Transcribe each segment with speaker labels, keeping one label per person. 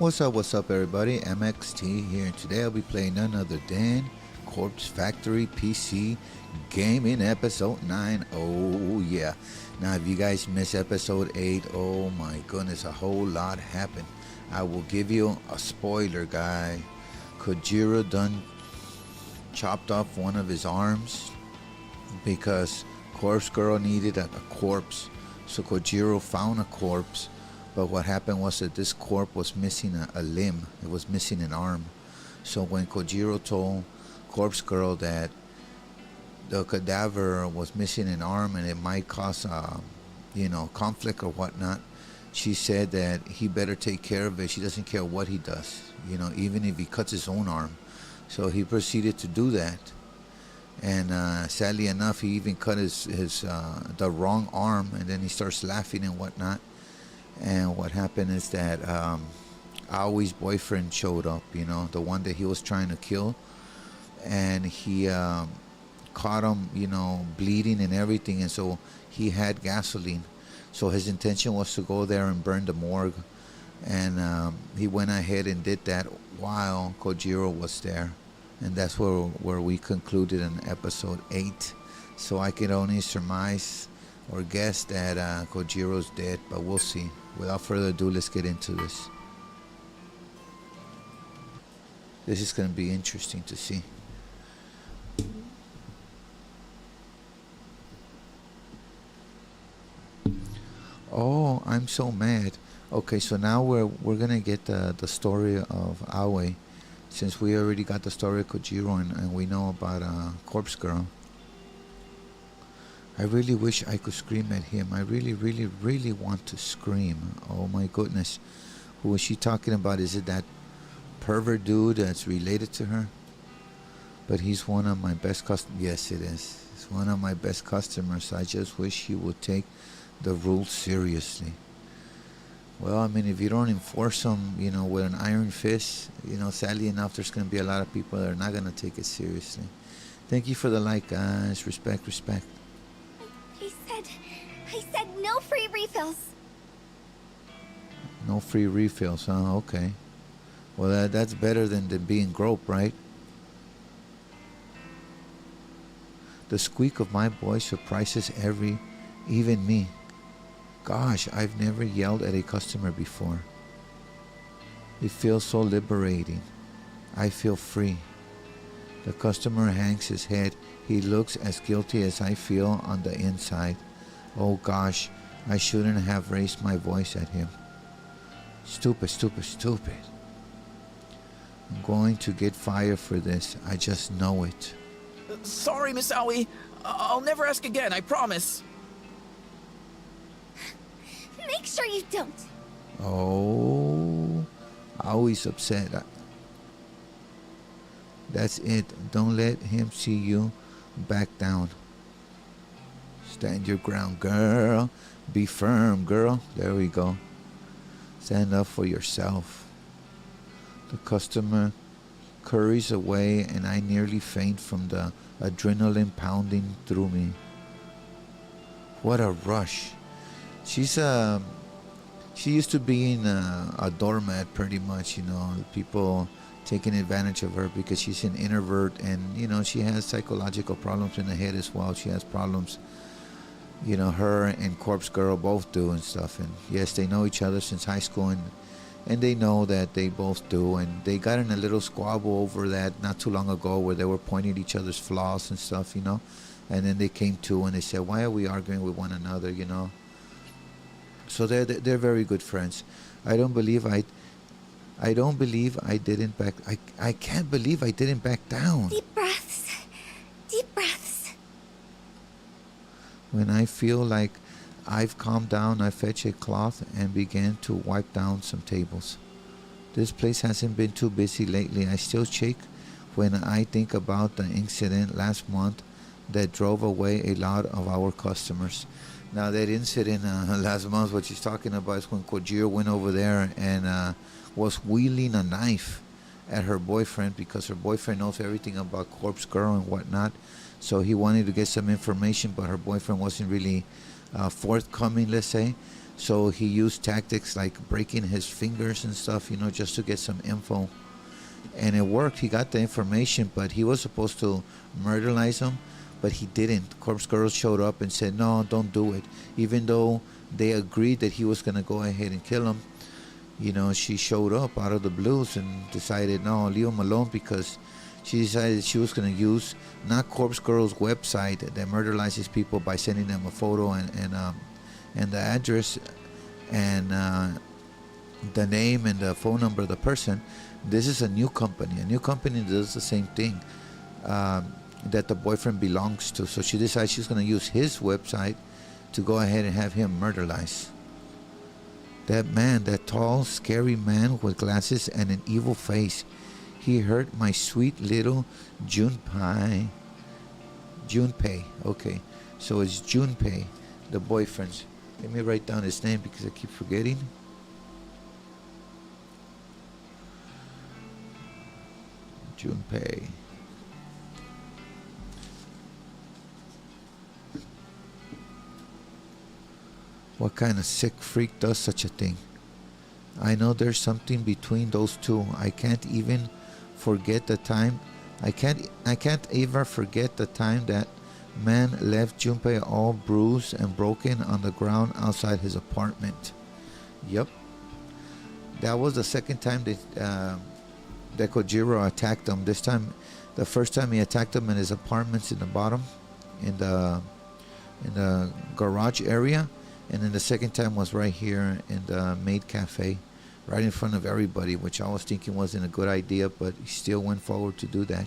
Speaker 1: What's up, everybody? MXT here, and today I'll be playing none other than Corpse Factory PC Gaming Episode 9. Oh, yeah. Now, if you guys missed Episode 8, oh my goodness, a whole lot happened. I will give you a spoiler, guy. Kojiro done chopped off one of his arms because Corpse Girl needed a corpse. So Kojiro found a corpse. But what happened was that this corpse was missing a limb. It was missing an arm. So when Kojiro told Corpse Girl that the cadaver was missing an arm and it might cause, conflict or whatnot, she said that he better take care of it. She doesn't care what he does, even if he cuts his own arm. So he proceeded to do that. And sadly enough, he even cut the wrong arm, and then he starts laughing and whatnot. And what happened is that Aoi's boyfriend showed up, the one that he was trying to kill. And he caught him, bleeding and everything. And so he had gasoline. So his intention was to go there and burn the morgue. And he went ahead and did that while Kojiro was there. And that's where we concluded in episode 8. So I can only surmise or guess that Kojiro's dead, but we'll see. Without further ado, let's get into this. This is going to be interesting to see. Oh, I'm so mad. Okay, so now we're going to get the story of Aoi. Since we already got the story of Kojiro and we know about Corpse Girl. I really wish I could scream at him. I really, really, really want to scream. Oh my goodness. Who is she talking about? Is it that pervert dude that's related to her? But he's one of my best customers. Yes, it is. He's one of my best customers. I just wish he would take the rules seriously. Well, I mean, if you don't enforce them, with an iron fist, sadly enough, there's going to be a lot of people that are not going to take it seriously. Thank you for the like, guys. Respect, respect.
Speaker 2: I said no free refills.
Speaker 1: No free refills, huh? Okay. Well, that's better than being groped, right? The squeak of my voice surprises even me. Gosh, I've never yelled at a customer before. It feels so liberating. I feel free. The customer hangs his head. He looks as guilty as I feel on the inside. Oh gosh, I shouldn't have raised my voice at him. Stupid, stupid, stupid. I'm going to get fired for this. I just know it.
Speaker 3: Sorry, Miss Aoi. I'll never ask again, I promise.
Speaker 2: Make sure you don't.
Speaker 1: Oh, Aoi's upset. That's it. Don't let him see you back down. Stand your ground, girl. Be firm, girl. There we go. Stand up for yourself. The customer curries away and I nearly faint from the adrenaline pounding through me. What a rush. She used to being a doormat pretty much, people taking advantage of her because she's an introvert and, she has psychological problems in the head as well. She has problems, her and Corpse Girl both do and stuff. And yes, they know each other since high school and they know that they both do. And they got in a little squabble over that not too long ago where they were pointing at each other's flaws and stuff, And then they came to and they said, why are we arguing with one another, So they're very good friends. I can't believe I didn't back down.
Speaker 2: Deep breaths. Deep breaths.
Speaker 1: When I feel like I've calmed down, I fetch a cloth and began to wipe down some tables. This place hasn't been too busy lately. I still shake when I think about the incident last month that drove away a lot of our customers. Now that incident last month, what she's talking about is when Kojiro went over there and was wielding a knife at her boyfriend because her boyfriend knows everything about Corpse Girl and whatnot. So he wanted to get some information, but her boyfriend wasn't really forthcoming, let's say. So he used tactics like breaking his fingers and stuff, just to get some info. And it worked. He got the information, but he was supposed to murderize him, but he didn't. Corpse Girl showed up and said, no, don't do it. Even though they agreed that he was going to go ahead and kill him, she showed up out of the blues and decided, no, leave him alone, because she decided she was going to use not Corpse Girl's website that murderizes people by sending them a photo and the address and the name and the phone number of the person. This is a new company. A new company does the same thing that the boyfriend belongs to. So she decides she's going to use his website to go ahead and have him murderized. That man, that tall, scary man with glasses and an evil face, he hurt my sweet little Junpei. Junpei, okay. So it's Junpei, the boyfriend. Let me write down his name because I keep forgetting. Junpei. What kind of sick freak does such a thing? I know there's something between those two. I can't even forget the time. I can't ever forget the time that man left Junpei all bruised and broken on the ground outside his apartment. Yep. That was the second time that Kojiro attacked him. This time, the first time he attacked him in his apartments in the bottom, in the garage area, and then the second time was right here in the maid cafe, right in front of everybody, which I was thinking wasn't a good idea, but he still went forward to do that.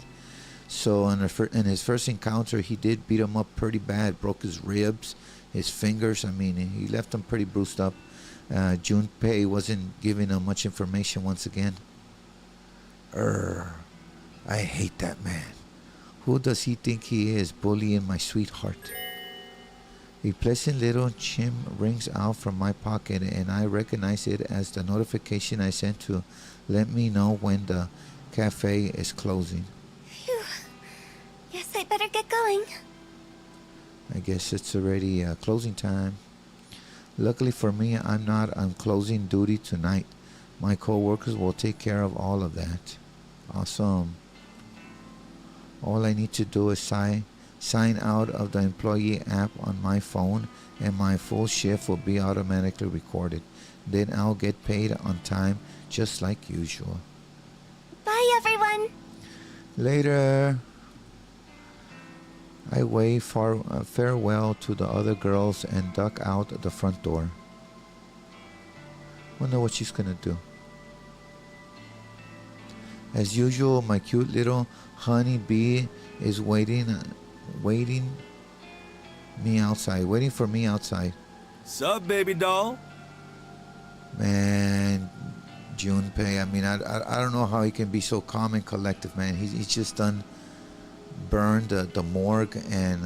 Speaker 1: So in his first encounter, he did beat him up pretty bad, broke his ribs, his fingers. I mean, he left him pretty bruised up. Junpei wasn't giving him much information once again. I hate that man. Who does he think he is, bullying my sweetheart? A pleasant little chime rings out from my pocket, and I recognize it as the notification I sent to let me know when the cafe is closing.
Speaker 2: Phew. Guess I better get going.
Speaker 1: I guess it's already closing time. Luckily for me, I'm not on closing duty tonight. My co-workers will take care of all of that. Awesome. All I need to do is sign out of the employee app on my phone, and my full shift will be automatically recorded. Then I'll get paid on time, just like usual.
Speaker 2: Bye, everyone.
Speaker 1: Later. I wave farewell to the other girls and duck out the front door. Wonder what she's gonna do. As usual, my cute little honey bee is waiting for me outside.
Speaker 4: Sup, baby doll?
Speaker 1: Man, Junpei, I mean, I don't know how he can be so calm and collective, man. He's just done burned the morgue and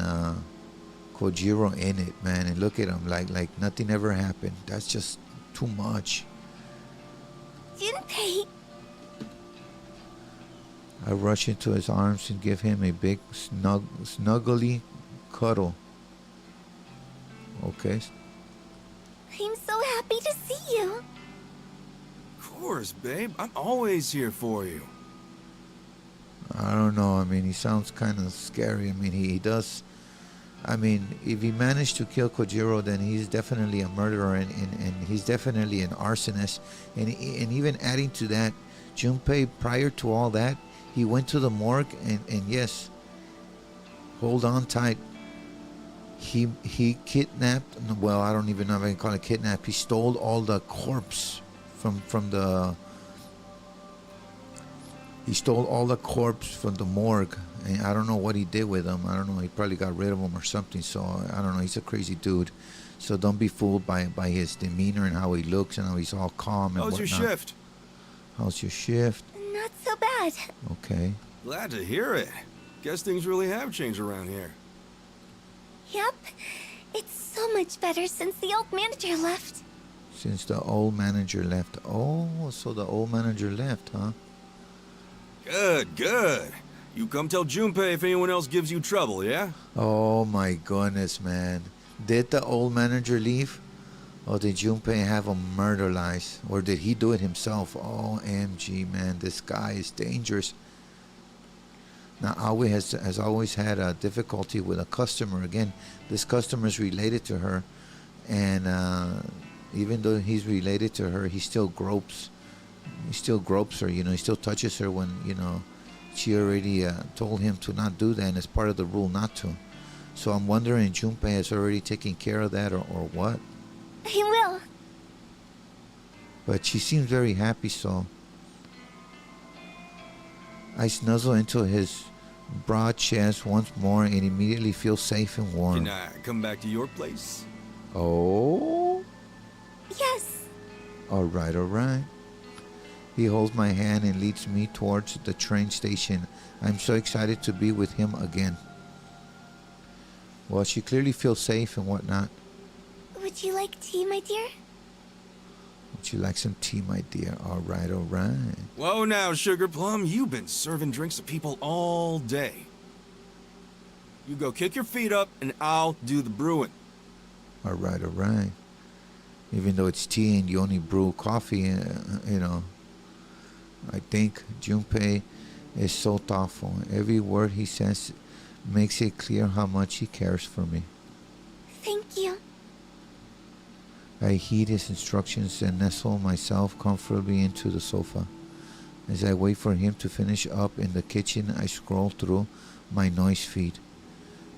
Speaker 1: Kojiro in it, man. And look at him, like nothing ever happened. That's just too much.
Speaker 2: Junpei.
Speaker 1: I rush into his arms and give him a big snuggly cuddle. Okay.
Speaker 2: I'm so happy to see you.
Speaker 4: Of course, babe. I'm always here for you.
Speaker 1: I don't know. I mean, he sounds kind of scary. I mean, he does. I mean, if he managed to kill Kojiro, then he's definitely a murderer, and he's definitely an arsonist. And even adding to that, Junpei, prior to all that, he went to the morgue, and yes, hold on tight. He kidnapped. Well, I don't even know if I can call it kidnap. He stole all the corpse from the. He stole all the corpse from the morgue, and I don't know what he did with them. I don't know. He probably got rid of them or something. So I don't know. He's a crazy dude. So don't be fooled by his demeanor and how he looks and how he's all calm and
Speaker 4: How's
Speaker 1: whatnot.
Speaker 4: your shift?
Speaker 1: How's your shift?
Speaker 2: Not so bad.
Speaker 1: Okay.
Speaker 4: Glad to hear it. Guess things really have changed around here.
Speaker 2: Yep. It's so much better since the old manager left.
Speaker 1: Since the old manager left. Oh, so the old manager left, huh?
Speaker 4: Good, good. You come tell Junpei if anyone else gives you trouble, yeah?
Speaker 1: Oh my goodness, man. Did the old manager leave? Or did Junpei have a murder lies? Or did he do it himself? OMG, man, this guy is dangerous. Now, Aoi has always had a difficulty with a customer. Again, this customer is related to her. And even though he's related to her, he still gropes. He still gropes her, he still touches her when, she already told him to not do that, and it's part of the rule not to. So I'm wondering, Junpei has already taken care of that or what?
Speaker 2: I will.
Speaker 1: But she seems very happy, so I snuzzle into his broad chest once more and immediately feel safe and warm.
Speaker 4: Can I come back to your place?
Speaker 1: Oh?
Speaker 2: Yes.
Speaker 1: All right. He holds my hand and leads me towards the train station. I'm so excited to be with him again. Well, she clearly feels safe and whatnot.
Speaker 2: Would you like tea, my dear?
Speaker 1: Would you like some tea, my dear? All right.
Speaker 4: Whoa now, Sugar Plum. You've been serving drinks to people all day. You go kick your feet up and I'll do the brewing.
Speaker 1: All right. Even though it's tea and you only brew coffee, I think Junpei is so thoughtful. Every word he says makes it clear how much he cares for me.
Speaker 2: Thank you.
Speaker 1: I heed his instructions and nestle myself comfortably into the sofa. As I wait for him to finish up in the kitchen, I scroll through my noise feed.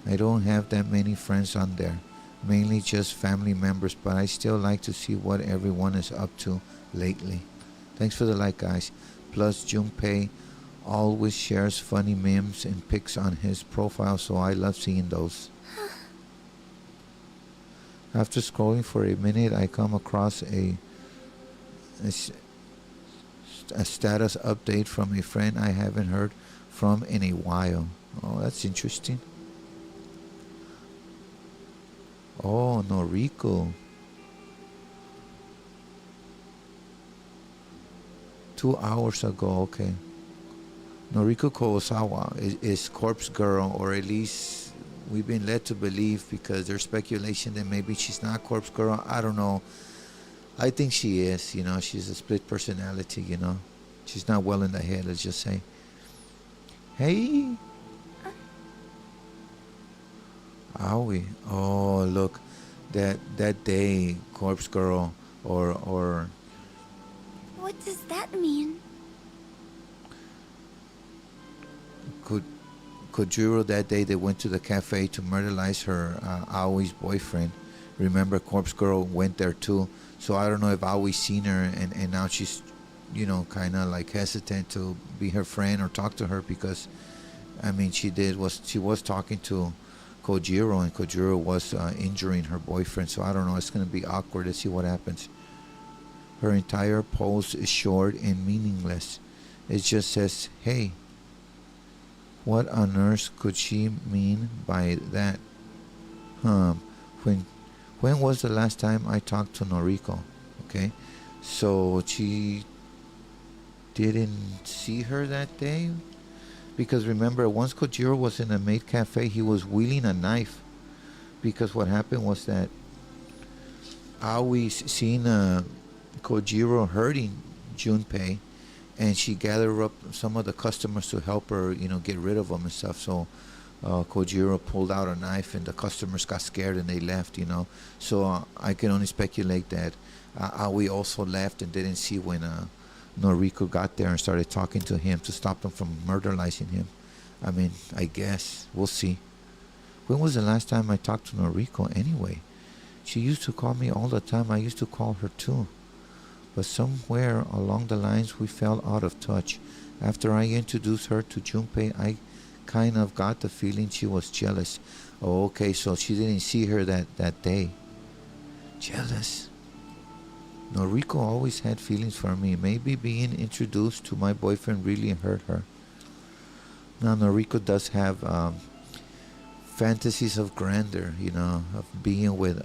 Speaker 1: I don't have that many friends on there, mainly just family members, but I still like to see what everyone is up to lately. Thanks for the like, guys. Plus, Junpei always shares funny memes and pics on his profile, so I love seeing those. After scrolling for a minute, I come across a status update from a friend I haven't heard from in a while. Oh, that's interesting. Oh, Noriko. 2 hours ago, okay. Noriko Kurosawa is Corpse Girl, or at least we've been led to believe, because there's speculation that maybe she's not Corpse Girl. I don't know. I think she is, she's a split personality, She's not well in the head, let's just say. Hey. Aoi. Oh, look. That day, Corpse Girl, or
Speaker 2: What does that mean?
Speaker 1: Kojiro, that day they went to the cafe to murderize her Aoi's boyfriend. Remember, Corpse Girl went there too. So I don't know if Aoi's seen her and now she's, kind of like hesitant to be her friend or talk to her, because, she was talking to Kojiro, and Kojiro was injuring her boyfriend. So I don't know. It's going to be awkward to see what happens. Her entire post is short and meaningless. It just says, hey. What on earth could she mean by that? When was the last time I talked to Noriko? Okay, so she didn't see her that day? Because remember, once Kojiro was in a maid cafe, he was wielding a knife. Because what happened was that Aoi seen Kojiro hurting Junpei, and she gathered up some of the customers to help her, get rid of them and stuff. So Kojiro pulled out a knife, and the customers got scared and they left, So I can only speculate that Aoi also left and didn't see when Noriko got there and started talking to him to stop him from murderizing him. I guess. We'll see. When was the last time I talked to Noriko anyway? She used to call me all the time. I used to call her too. But somewhere along the lines we fell out of touch. After I introduced her to Junpei, I kind of got the feeling she was jealous. Oh, okay, so she didn't see her that day. Jealous? Noriko always had feelings for me. Maybe being introduced to my boyfriend really hurt her. Now, Noriko does have fantasies of grandeur, of being with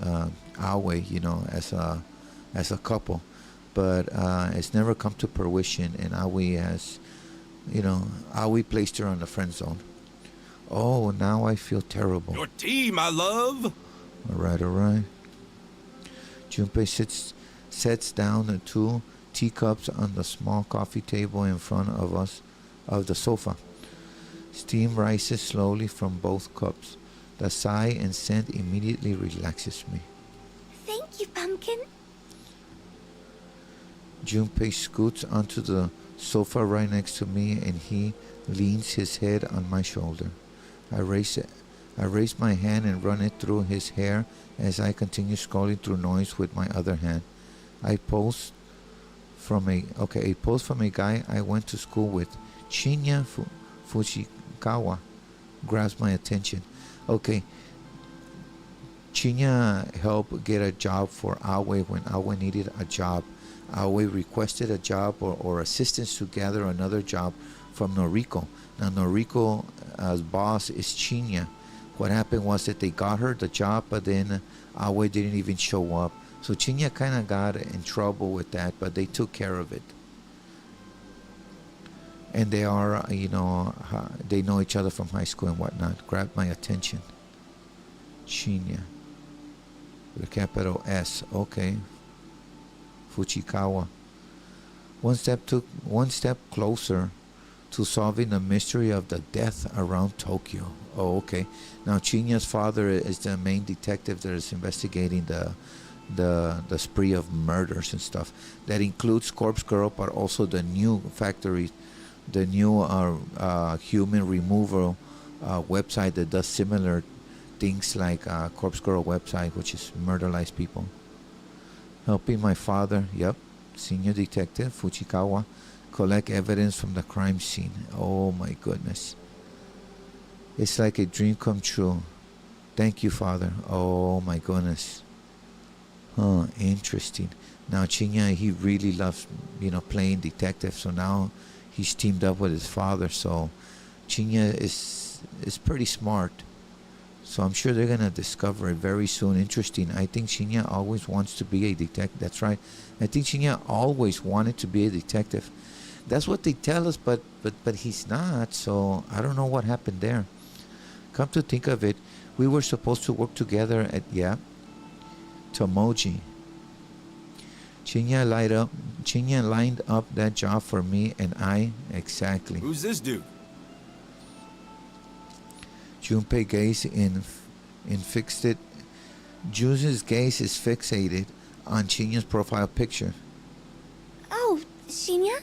Speaker 1: Aoi, as a couple. But it's never come to fruition, and Aoi has, Aoi placed her on the friend zone. Oh, now I feel terrible.
Speaker 4: Your tea, my love.
Speaker 1: All right. Junpei sets down the 2 teacups on the small coffee table in front of us of the sofa. Steam rises slowly from both cups. The sigh and scent immediately relaxes me.
Speaker 2: Thank you, Pumpkin.
Speaker 1: Junpei scoots onto the sofa right next to me and he leans his head on my shoulder. I raise my hand and run it through his hair as I continue scrolling through noise with my other hand. A post from a guy I went to school with, Shinya Fushikawa, grabs my attention. Okay, Shinya helped get a job for Aoi when Aoi needed a job. Aoi requested a job or assistance to gather another job from Noriko. Now Noriko's boss is Shinya. What happened was that they got her the job, but then Aoi didn't even show up. So Shinya kind of got in trouble with that, but they took care of it. And they are, they know each other from high school and whatnot. Grabbed my attention. Shinya. With a capital S. Okay. Fuchikawa. One step closer to solving the mystery of the death around Tokyo. Oh, okay. Now Chinya's father is the main detective that is investigating the spree of murders and stuff. That includes Corpse Girl, but also the new factory, the new human removal website that does similar things like Corpse Girl website, which is murderize people. Helping my father, senior detective Fuchikawa, collect evidence from the crime scene. Oh my goodness. It's like a dream come true. Thank you, Father. Oh my goodness. Huh, interesting. Now Chinya, he really loves, playing detective, so now he's teamed up with his father, so Chinya is pretty smart. So I'm sure they're gonna discover it very soon. Interesting. I think Shinya always wants to be a detective. That's right. I think Shinya always wanted to be a detective. That's what they tell us, but he's not. So I don't know what happened there. Come to think of it, we were supposed to work together at Tomoji. Shinya lined up that job for me, and I exactly.
Speaker 4: Who's this dude?
Speaker 1: Junpei gaze Jun's gaze is fixated on Shinya's profile picture.
Speaker 2: Oh, Shinya?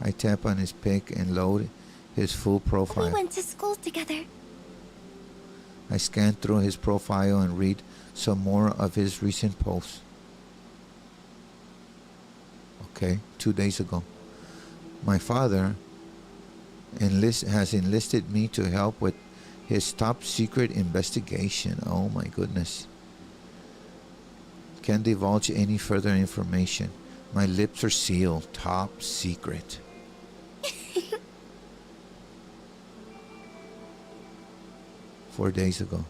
Speaker 1: I tap on his pic and load his full profile.
Speaker 2: We went to school together.
Speaker 1: I scan through his profile and read some more of his recent posts. Okay, 2 days ago. My father has enlisted me to help with his top secret investigation. Oh my goodness. Can't divulge any further information. My lips are sealed. Top secret. Four days ago.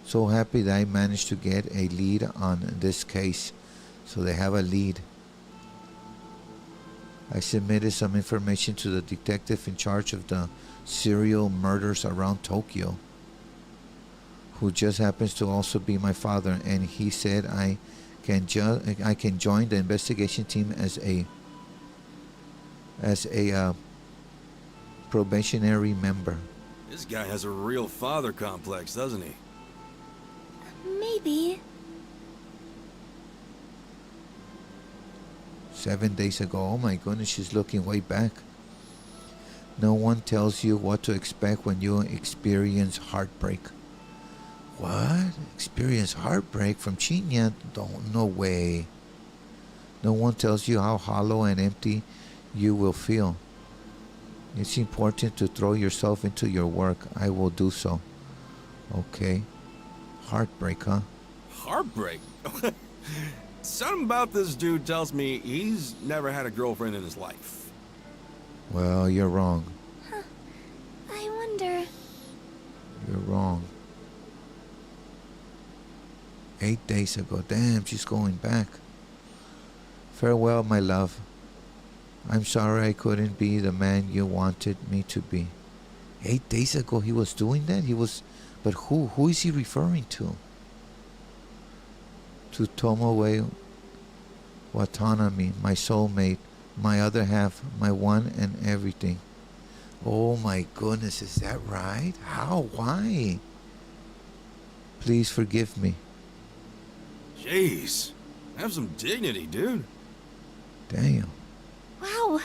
Speaker 1: So happy that I managed to get a lead on this case. So they have a lead. I submitted some information to the detective in charge of the serial murders around Tokyo, who just happens to also be my father, and he said I can join the investigation team as a probationary member.
Speaker 4: This guy has a real father complex, doesn't he?
Speaker 2: Maybe.
Speaker 1: 7 days ago. Oh my goodness, she's looking way back. No one tells you what to expect when you experience heartbreak. What? Experience heartbreak from Chinya? No way. No one tells you how hollow and empty you will feel. It's important to throw yourself into your work. I will do so. Okay. Heartbreak, huh?
Speaker 4: Heartbreak? Something about this dude tells me he's never had a girlfriend in his life.
Speaker 1: Well, you're wrong.
Speaker 2: Huh. I wonder.
Speaker 1: You're wrong. 8 days ago. Damn, she's going back. Farewell, my love. I'm sorry I couldn't be the man you wanted me to be. 8 days ago he was doing that? But who is he referring to? to Tomoe Watanabe, my soulmate, my other half, my one and everything. Oh my goodness, is that right? How? Why? Please forgive me.
Speaker 4: Jeez. Have some dignity, dude.
Speaker 1: Damn.
Speaker 2: Wow.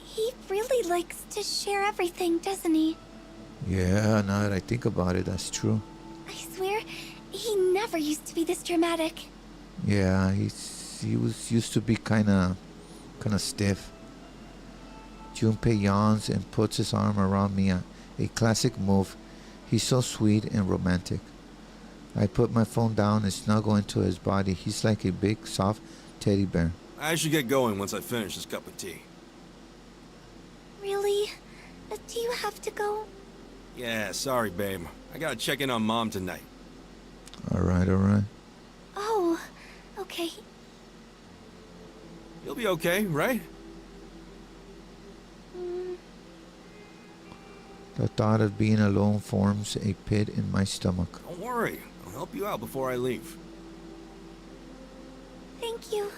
Speaker 2: He really likes to share everything, doesn't he?
Speaker 1: Yeah, now that I think about it, that's true.
Speaker 2: I swear, he never used to be this dramatic.
Speaker 1: Yeah, he was used to be kind of stiff. Junpei yawns and puts his arm around me, a classic move. He's so sweet and romantic. I put my phone down and snuggle into his body. He's like a big, soft teddy bear.
Speaker 4: I should get going once I finish this cup of tea.
Speaker 2: Really? Do you have to go?
Speaker 4: Yeah, sorry, babe. I gotta check in on Mom tonight.
Speaker 1: Alright, alright.
Speaker 2: Oh, okay.
Speaker 4: You'll be okay, right?
Speaker 1: The thought of being alone forms a pit in my stomach.
Speaker 4: Don't worry. I'll help you out before I leave.
Speaker 2: Thank you.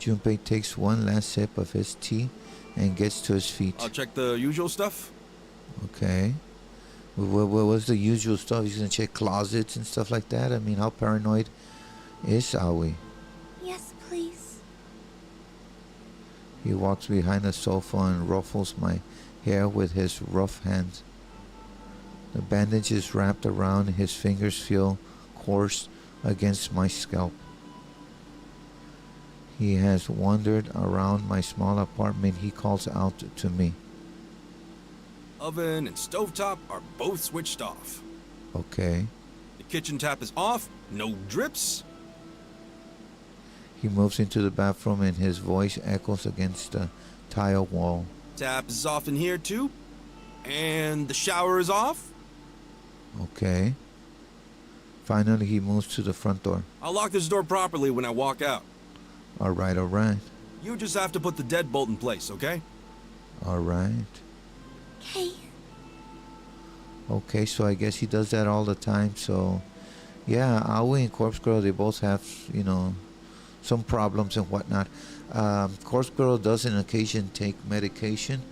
Speaker 1: Junpei takes one last sip of his tea and gets to his feet.
Speaker 4: I'll check the usual stuff.
Speaker 1: Okay. What was the usual stuff? He's gonna check closets and stuff like that? I mean, how paranoid is Aoi?
Speaker 2: Yes, please.
Speaker 1: He walks behind the sofa and ruffles my hair with his rough hands. The bandage is wrapped around, his fingers feel coarse against my scalp. He has wandered around my small apartment. He calls out to me.
Speaker 4: Oven and stovetop are both switched off.
Speaker 1: Okay.
Speaker 4: The kitchen tap is off. No drips.
Speaker 1: He moves into the bathroom and his voice echoes against the tile wall.
Speaker 4: Tap is off in here too. And the shower is off.
Speaker 1: Okay. Finally, he moves to the front door.
Speaker 4: I'll lock this door properly when I walk out.
Speaker 1: Alright, alright.
Speaker 4: You just have to put the deadbolt in place, okay?
Speaker 1: Alright.
Speaker 2: Okay.
Speaker 1: Okay, so I guess he does that all the time. So, yeah, Aoi and Corpse Girl, they both have, you know, some problems and whatnot. Corpse Girl does on occasion take medication,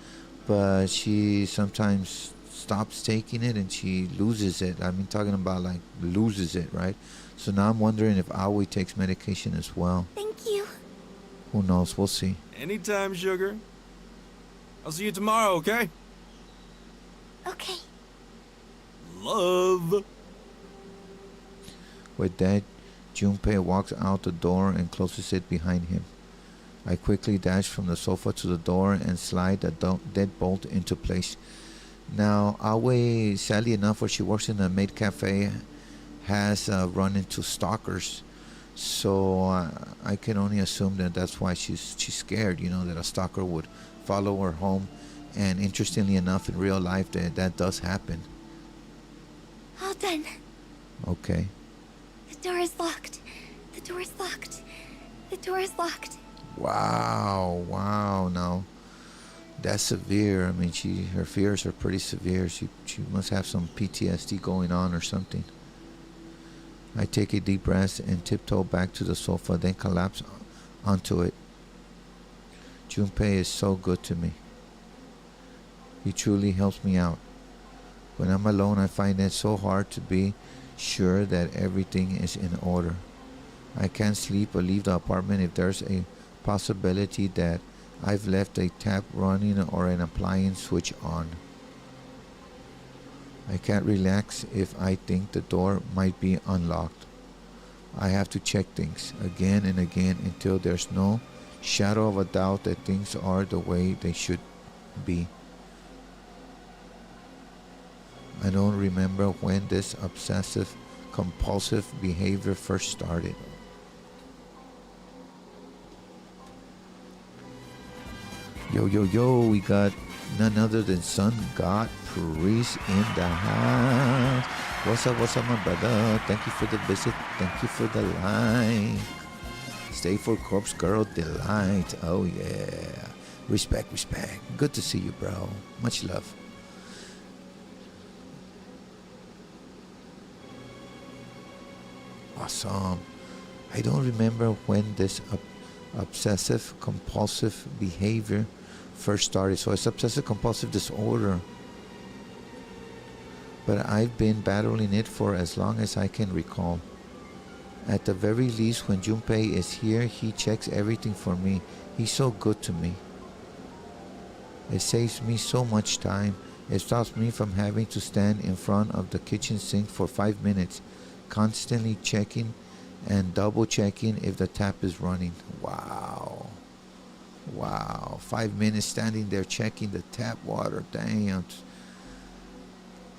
Speaker 1: but she sometimes stops taking it and she loses it. I mean, talking about like loses it, right? So now I'm wondering if Aoi takes medication as well.
Speaker 2: Thank you.
Speaker 1: Who knows? We'll see.
Speaker 4: Anytime, sugar. I'll see you tomorrow, okay?
Speaker 2: Okay.
Speaker 4: Love.
Speaker 1: With that, Junpei walks out the door and closes it behind him. I quickly dash from the sofa to the door and slide the deadbolt into place. Now, Aoi, sadly enough, where she works in a maid cafe, has run into stalkers. So I can only assume that that's why she's scared, you know, that a stalker would follow her home. And interestingly enough, in real life, that does happen.
Speaker 2: All done.
Speaker 1: Okay.
Speaker 2: The door is locked. The door is locked. The door is locked.
Speaker 1: Wow, wow. Now, that's severe. I mean, her fears are pretty severe. She must have some PTSD going on or something. I take a deep breath and tiptoe back to the sofa, then collapse onto it. Junpei is so good to me. He truly helps me out. When I'm alone, I find it so hard to be sure that everything is in order. I can't sleep or leave the apartment if there's a possibility that I've left a tap running or an appliance switch on. I can't relax if I think the door might be unlocked. I have to check things again and again until there's no shadow of a doubt that things are the way they should be. I don't remember when this obsessive compulsive behavior first started. Yo, we got none other than Sun God Priest in the house. What's up, my brother? Thank you for the visit. Thank you for the like. Stay for Corpse Girl Delight. Oh, yeah. Respect. Good to see you, bro. Much love. Awesome. I don't remember when this obsessive compulsive behavior first started. So it's obsessive compulsive disorder. But I've been battling it for as long as I can recall. At the very least, when Junpei is here, he checks everything for me. He's so good to me. It saves me so much time. It stops me from having to stand in front of the kitchen sink for 5 minutes, constantly checking and double checking if the tap is running. Wow. Wow. 5 minutes standing there checking the tap water. Damn.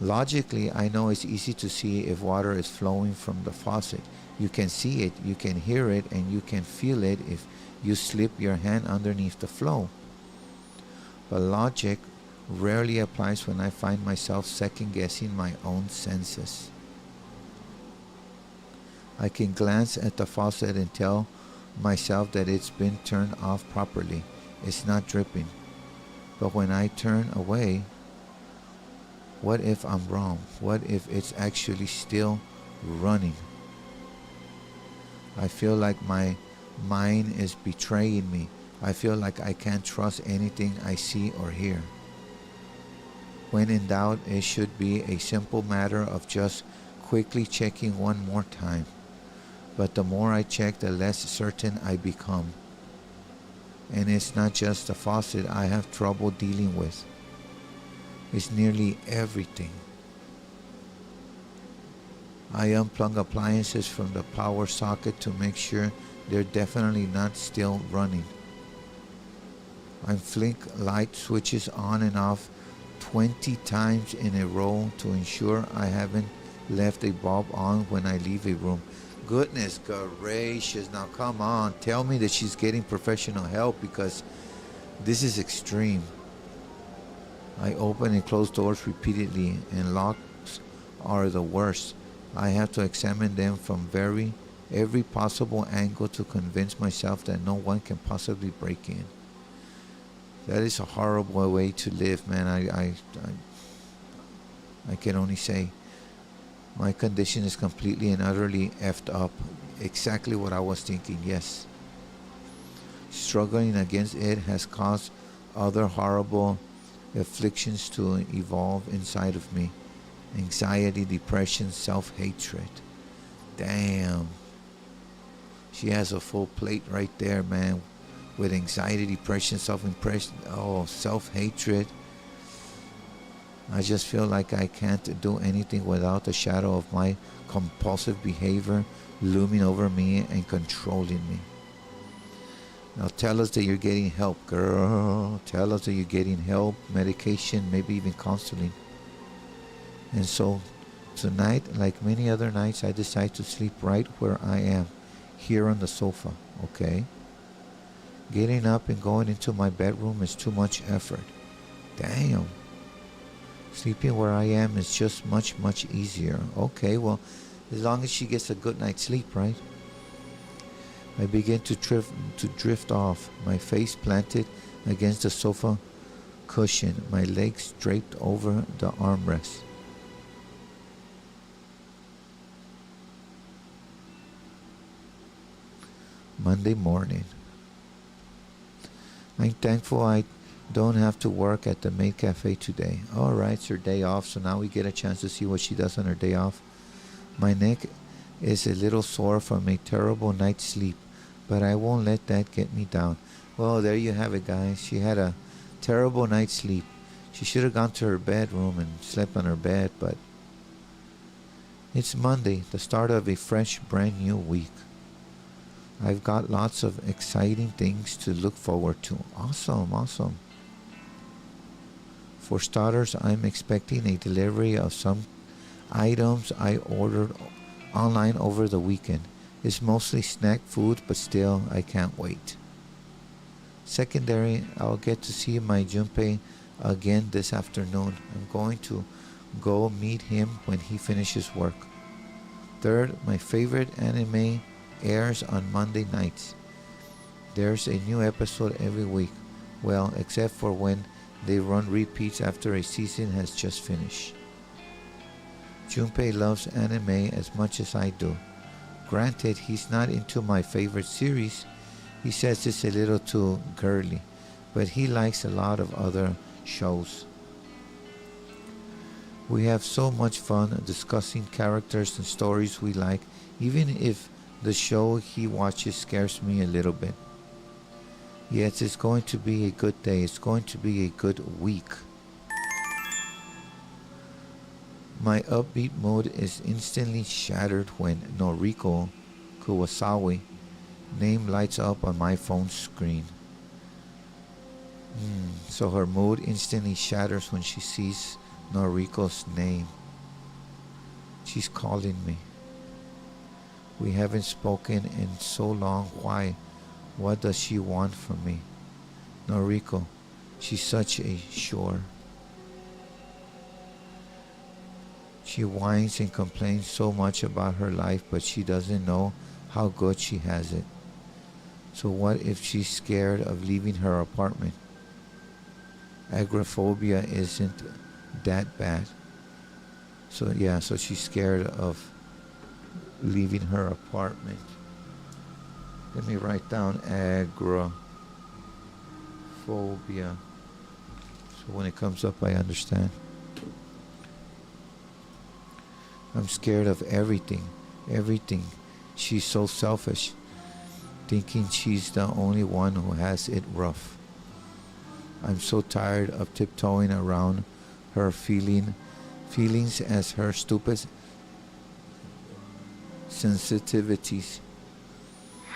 Speaker 1: Logically, I know it's easy to see if water is flowing from the faucet. You can see it, you can hear it, and you can feel it if you slip your hand underneath the flow. But logic rarely applies when I find myself second-guessing my own senses. I can glance at the faucet and tell myself that it's been turned off properly. It's not dripping. But when I turn away, what if I'm wrong? What if it's actually still running? I feel like my mind is betraying me. I feel like I can't trust anything I see or hear. When in doubt, it should be a simple matter of just quickly checking one more time. But the more I check, the less certain I become. And it's not just the faucet I have trouble dealing with. It's nearly everything. I unplug appliances from the power socket to make sure they're definitely not still running. I flick light switches on and off 20 times in a row to ensure I haven't left a bulb on when I leave a room. Goodness gracious, now come on, tell me that she's getting professional help, because this is extreme. I open and close doors repeatedly, and locks are the worst. I have to examine them from every possible angle to convince myself that no one can possibly break in. That is a horrible way to live, man. I can only say my condition is completely and utterly effed up. Exactly what I was thinking, yes. Struggling against it has caused other horrible afflictions to evolve inside of me. Anxiety, depression, self-hatred. Damn. She has a full plate right there, man. With anxiety, depression, self-impression, self-hatred. I just feel like I can't do anything without the shadow of my compulsive behavior looming over me and controlling me. Now tell us that you're getting help, girl. Tell us that you're getting help, medication, maybe even counseling. And so tonight, like many other nights, I decide to sleep right where I am, here on the sofa, okay? Getting up and going into my bedroom is too much effort. Damn. Sleeping where I am is just much, much easier. Okay, well, as long as she gets a good night's sleep, right? I begin to drift off, my face planted against the sofa cushion, my legs draped over the armrest. Monday morning. I'm thankful I don't have to work at the maid cafe today. Alright, it's her day off, so now we get a chance to see what she does on her day off. My neck is a little sore from a terrible night's sleep, but I won't let that get me down. Well, there you have it, guys. She had a terrible night's sleep. She should have gone to her bedroom and slept on her bed, but it's Monday, the start of a fresh, brand new week. I've got lots of exciting things to look forward to. Awesome, awesome. For starters, I'm expecting a delivery of some items I ordered online over the weekend. It's mostly snack food, but still, I can't wait. Secondary, I'll get to see my Junpei again this afternoon. I'm going to go meet him when he finishes work. Third, my favorite anime airs on Monday nights. There's a new episode every week. Well, except for when they run repeats after a season has just finished. Junpei loves anime as much as I do. Granted, he's not into my favorite series. He says it's a little too girly, but he likes a lot of other shows. We have so much fun discussing characters and stories we like, even if the show he watches scares me a little bit. Yes, it's going to be a good day. It's going to be a good week. My upbeat mood is instantly shattered when Noriko Kuwasawa name lights up on my phone screen. So her mood instantly shatters when she sees Noriko's name. She's calling me. We haven't spoken in so long. Why? What does she want from me? Noriko, she's such a shore. She whines and complains so much about her life, but she doesn't know how good she has it. So what if she's scared of leaving her apartment? Agoraphobia isn't that bad. So yeah, so she's scared of leaving her apartment. Let me write down agoraphobia. So when it comes up, I understand. I'm scared of everything. Everything. She's so selfish, thinking she's the only one who has it rough. I'm so tired of tiptoeing around her feelings as her stupid sensitivities.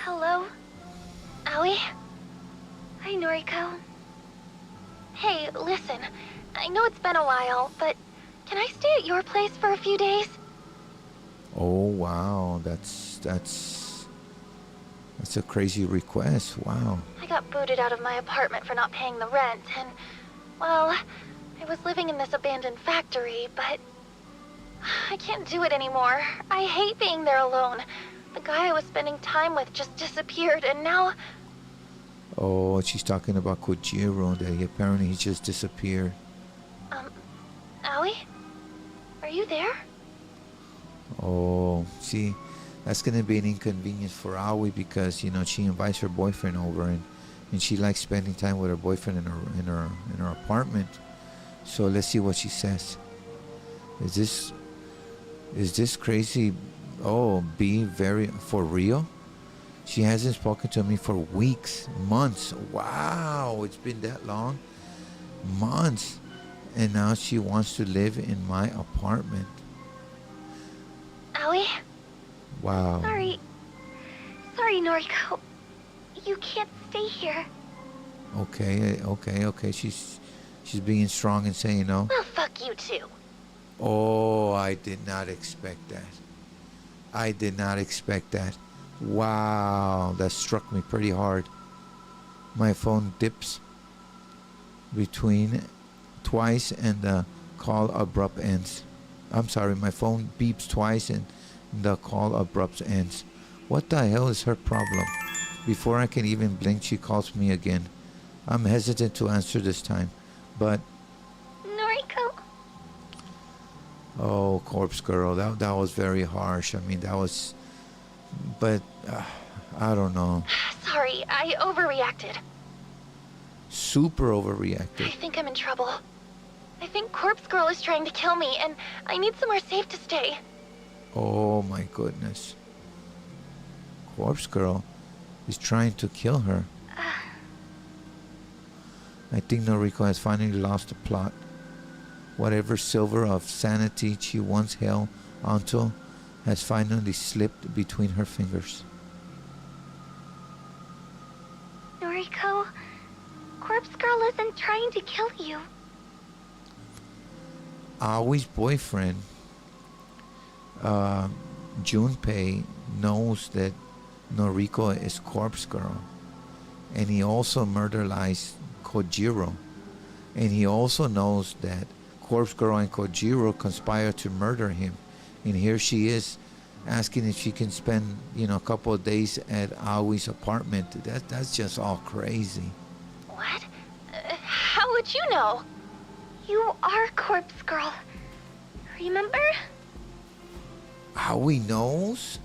Speaker 2: Hello? Aoi? Hi, Noriko. Hey, listen. I know it's been a while, but can I stay at your place for a few days?
Speaker 1: Oh wow, that's a crazy request. Wow.
Speaker 2: I got booted out of my apartment for not paying the rent, and, well, I was living in this abandoned factory, but I can't do it anymore. I hate being there alone. The guy I was spending time with just disappeared, and now...
Speaker 1: Oh, she's talking about Kojiro, that he just disappeared.
Speaker 2: Aoi? Are you there?
Speaker 1: Oh, see, that's gonna be an inconvenience for Aoi because she invites her boyfriend over and she likes spending time with her boyfriend in her apartment. So let's see what she says. Is this crazy? Oh, be very for real? She hasn't spoken to me for weeks, months. Wow, it's been that long? Months. And now she wants to live in my apartment.
Speaker 2: Aoi?
Speaker 1: Wow.
Speaker 2: Sorry, Noriko. You can't stay here.
Speaker 1: Okay. She's being strong and saying no.
Speaker 2: Well, fuck you too.
Speaker 1: Oh, I did not expect that. Wow, that struck me pretty hard. My phone dips between twice and the call abrupt ends. I'm sorry, my phone beeps twice and the call abrupt ends. What the hell is her problem? Before I can even blink, she calls me again. I'm hesitant to answer this time, but...
Speaker 2: Noriko?
Speaker 1: Oh, Corpse Girl, that was very harsh. I mean, that was... But, I don't know.
Speaker 2: Sorry, I overreacted.
Speaker 1: Super
Speaker 2: I
Speaker 1: overreacted.
Speaker 2: think I'm in trouble. I think Corpse Girl is trying to kill me, and I need somewhere safe to stay.
Speaker 1: Oh my goodness. Corpse Girl is trying to kill her. I think Noriko has finally lost the plot. Whatever silver of sanity she once held onto has finally slipped between her fingers.
Speaker 2: Noriko, Corpse Girl isn't trying to kill you.
Speaker 1: Aoi's boyfriend, Junpei, knows that Noriko is Corpse Girl. And he also murderized Kojiro. And he also knows that Corpse Girl and Kojiro conspire to murder him. And here she is asking if she can spend, a couple of days at Aoi's apartment. That's just all crazy.
Speaker 2: What? How would you know? You are Corpse Girl. Remember?
Speaker 1: Aoi knows?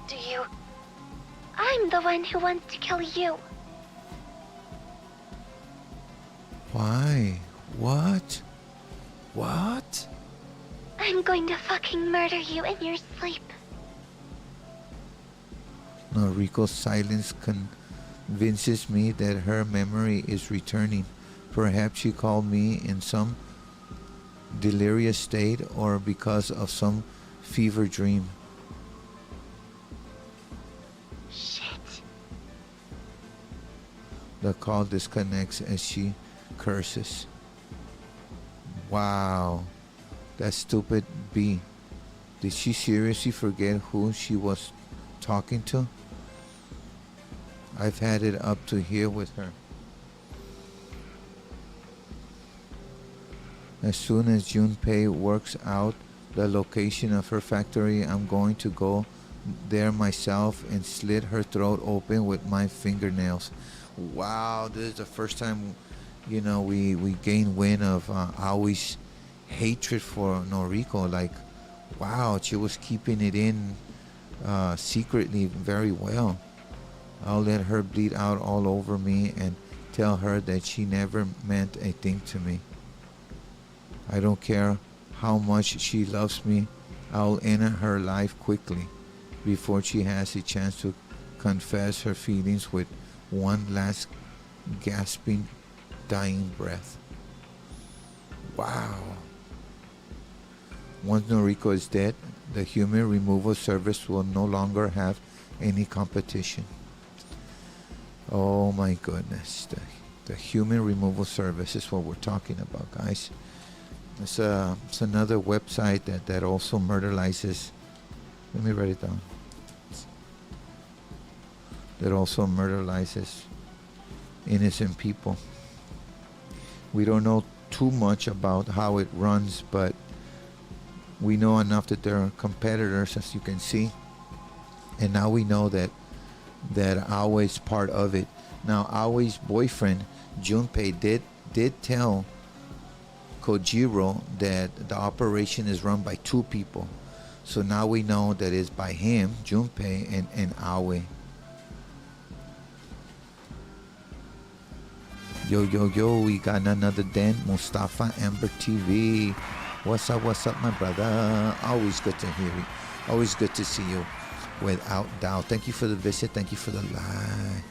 Speaker 2: do you? I'm the one who wants to kill you.
Speaker 1: Why? What? What?
Speaker 2: I'm going to fucking murder you in your sleep.
Speaker 1: Noriko's silence convinces me that her memory is returning. Perhaps she called me in some delirious state or because of some fever dream.
Speaker 2: Shit.
Speaker 1: The call disconnects as she curses. Wow. That stupid bee. Did she seriously forget who she was talking to? I've had it up to here with her. As soon as Junpei works out the location of her factory, I'm going to go there myself and slit her throat open with my fingernails. Wow, this is the first time, we gain wind of Aoi's hatred for Noriko. Like, wow, she was keeping it in secretly very well. I'll let her bleed out all over me and tell her that she never meant a thing to me. I don't care how much she loves me. I'll end her life quickly before she has a chance to confess her feelings with one last gasping, dying breath. Wow. Once Noriko is dead, the human removal service will no longer have any competition. Oh my goodness. The human removal service is what we're talking about, guys. It's another website that also murderizes. Let me write it down. That also murderizes innocent people. We don't know too much about how it runs, but we know enough that there are competitors, as you can see. And now we know that Aoi is part of it. Now Aoi's boyfriend, Junpei, did tell Kojiro that the operation is run by two people. So now we know that it's by him, Junpei, and Aoi. Yo, we got another Den, Mustafa Amber TV. What's up, my brother? Always good to hear you. Always good to see you, without doubt. Thank you for the visit. Thank you for the live.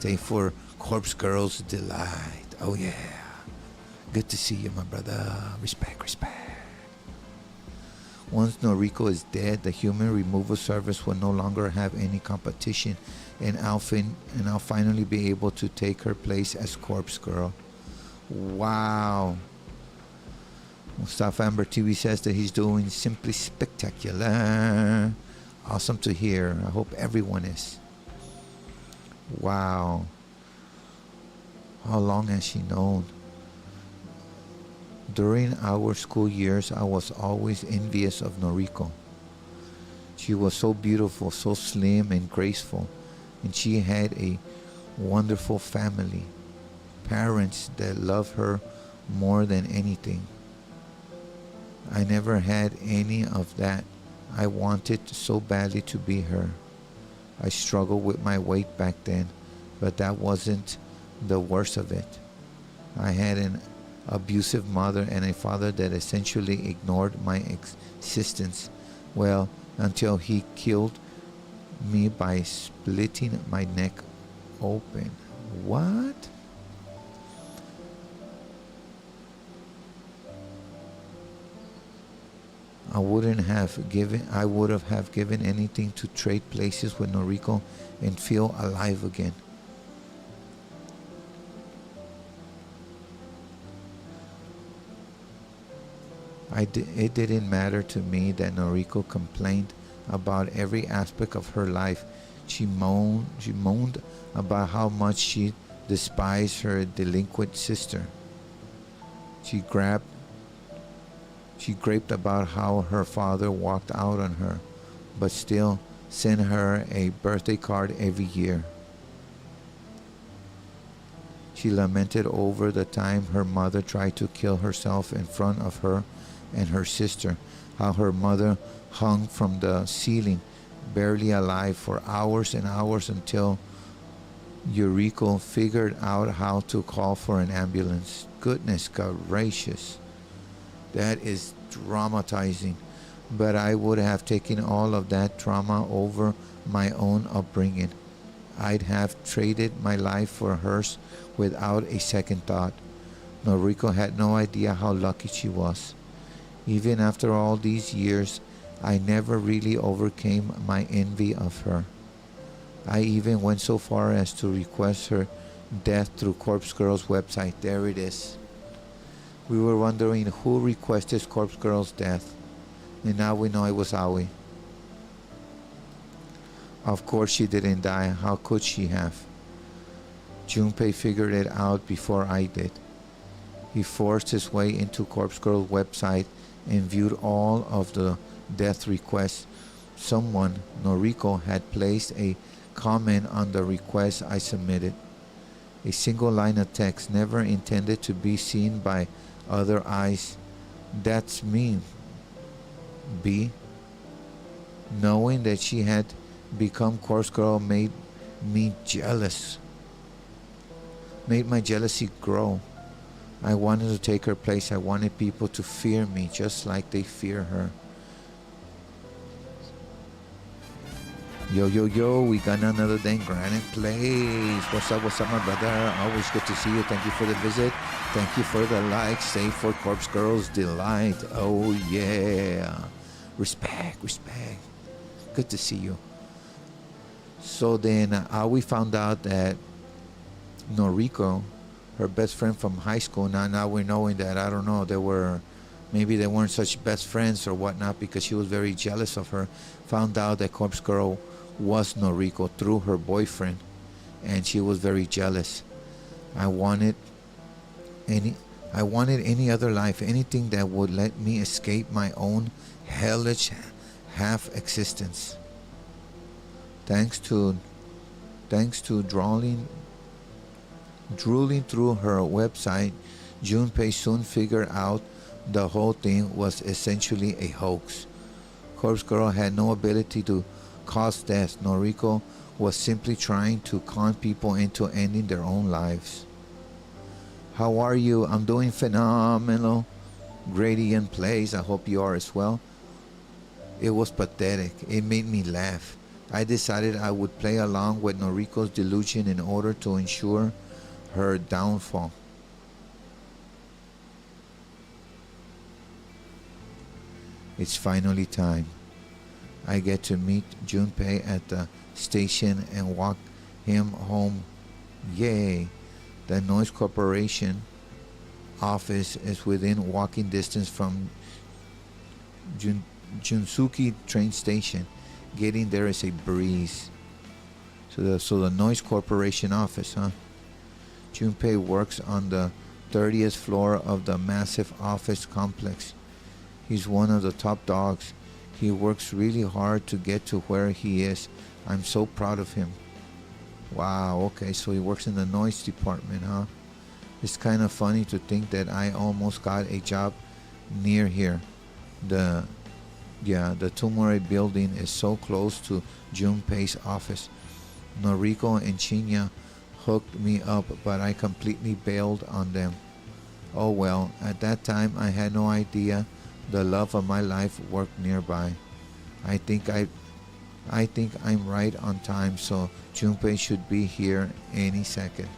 Speaker 1: Day for Corpse Girls Delight. Oh, yeah. Good to see you, my brother. Respect. Once Noriko is dead, the human removal service will no longer have any competition, and I'll finally be able to take her place as Corpse Girl. Wow. Mustafa Amber TV says that he's doing simply spectacular. Awesome to hear. I hope everyone is. Wow. How long has she known? During our school years, I was always envious of Noriko. She was so beautiful, so slim and graceful, and she had a wonderful family, parents that loved her more than anything. I never had any of that. I wanted so badly to be her. I struggled with my weight back then, but that wasn't the worst of it. I had an abusive mother and a father that essentially ignored my existence, well, until he killed me by splitting my neck open. What? I would have given anything to trade places with Noriko and feel alive again. It didn't matter to me that Noriko complained about every aspect of her life. She moaned about how much she despised her delinquent sister. She griped about how her father walked out on her, but still sent her a birthday card every year. She lamented over the time her mother tried to kill herself in front of her and her sister, how her mother hung from the ceiling barely alive for hours and hours until Yuriko figured out how to call for an ambulance. Goodness gracious. That is traumatizing. But I would have taken all of that trauma over my own upbringing. I'd have traded my life for hers without a second thought. Noriko had no idea how lucky she was. Even after all these years, I never really overcame my envy of her. I even went so far as to request her death through Corpse Girl's website. There it is. We were wondering who requested Corpse Girl's death, and now we know it was Aoi. Of course she didn't die. How could she have? Junpei figured it out before I did. He forced his way into Corpse Girl's website and viewed all of the death requests. Someone, Noriko, had placed a comment on the request I submitted. A single line of text, never intended to be seen by other eyes. That's me, B. Knowing that she had become Corpse Girl made me jealous. Made my jealousy grow. I wanted to take her place. I wanted people to fear me just like they fear her. Yo, yo, yo, we got another Dan Granite Plays. What's up, my brother? Always good to see you. Thank you for the visit. Thank you for the like. Stay for Corpse Girl's delight. Oh, yeah. Respect, respect. Good to see you. So then we found out that Noriko, her best friend from high school, now we're knowing that, I don't know, maybe they weren't such best friends or whatnot because she was very jealous of her, found out that Corpse Girl was Noriko through her boyfriend, and she was very jealous. I wanted any other life, anything that would let me escape my own hellish half existence. Thanks to drooling through her website, Junpei soon figured out the whole thing was essentially a hoax. Corpse Girl had no ability to cause death. Noriko was simply trying to con people into ending their own lives. How are you? I'm doing phenomenal. Gradient Plays. I hope you are as well. It was pathetic. It made me laugh. I decided I would play along with Noriko's delusion in order to ensure her downfall. It's finally time. I get to meet Junpei at the station and walk him home. Yay! The Noise Corporation office is within walking distance from Junsuki train station. Getting there is a breeze. So the Noise Corporation office, huh? Junpei works on the 30th floor of the massive office complex. He's one of the top dogs. He works really hard to get to where he is. I'm so proud of him. Wow, okay, so he works in the noise department, huh? It's kind of funny to think that I almost got a job near here. The Tumore building is so close to Junpei's office. Noriko and Chinya hooked me up, but I completely bailed on them. Oh well, at that time I had no idea the love of my life worked nearby. I think I'm right on time, so Junpei should be here any second.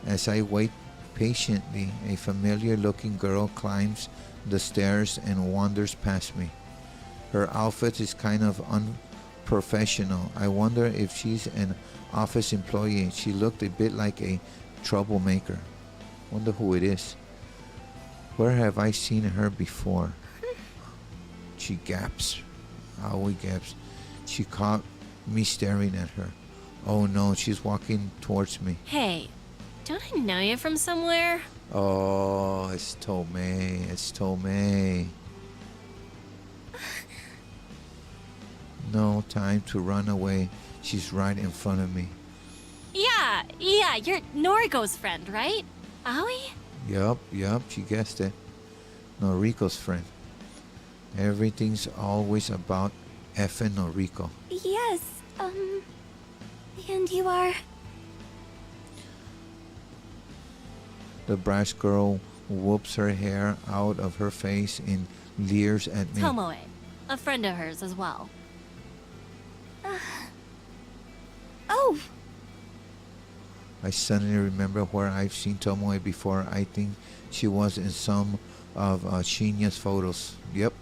Speaker 1: As I wait patiently, a familiar looking girl climbs the stairs and wanders past me. Her outfit is kind of unprofessional. I wonder if she's an office employee. She looked a bit like a troublemaker. Wonder who it is. Where have I seen her before? She gaps. Aoi gaps. She caught me staring at her. Oh no, she's walking towards me.
Speaker 5: Hey, don't I know you from somewhere?
Speaker 1: Oh, it's Tomei. It's Tomei. No time to run away. She's right in front of me.
Speaker 5: Yeah, you're Noriko's friend, right? Aoi?
Speaker 1: Yup, she guessed it. Noriko's friend. Everything's always about effing Noriko.
Speaker 2: Yes, and you are?
Speaker 1: The brash girl whoops her hair out of her face and leers at me.
Speaker 5: Tomoe, a friend of hers as well.
Speaker 2: Oh,
Speaker 1: I suddenly remember where I've seen Tomoe before. I think she was in some of Shinya's photos. Yep.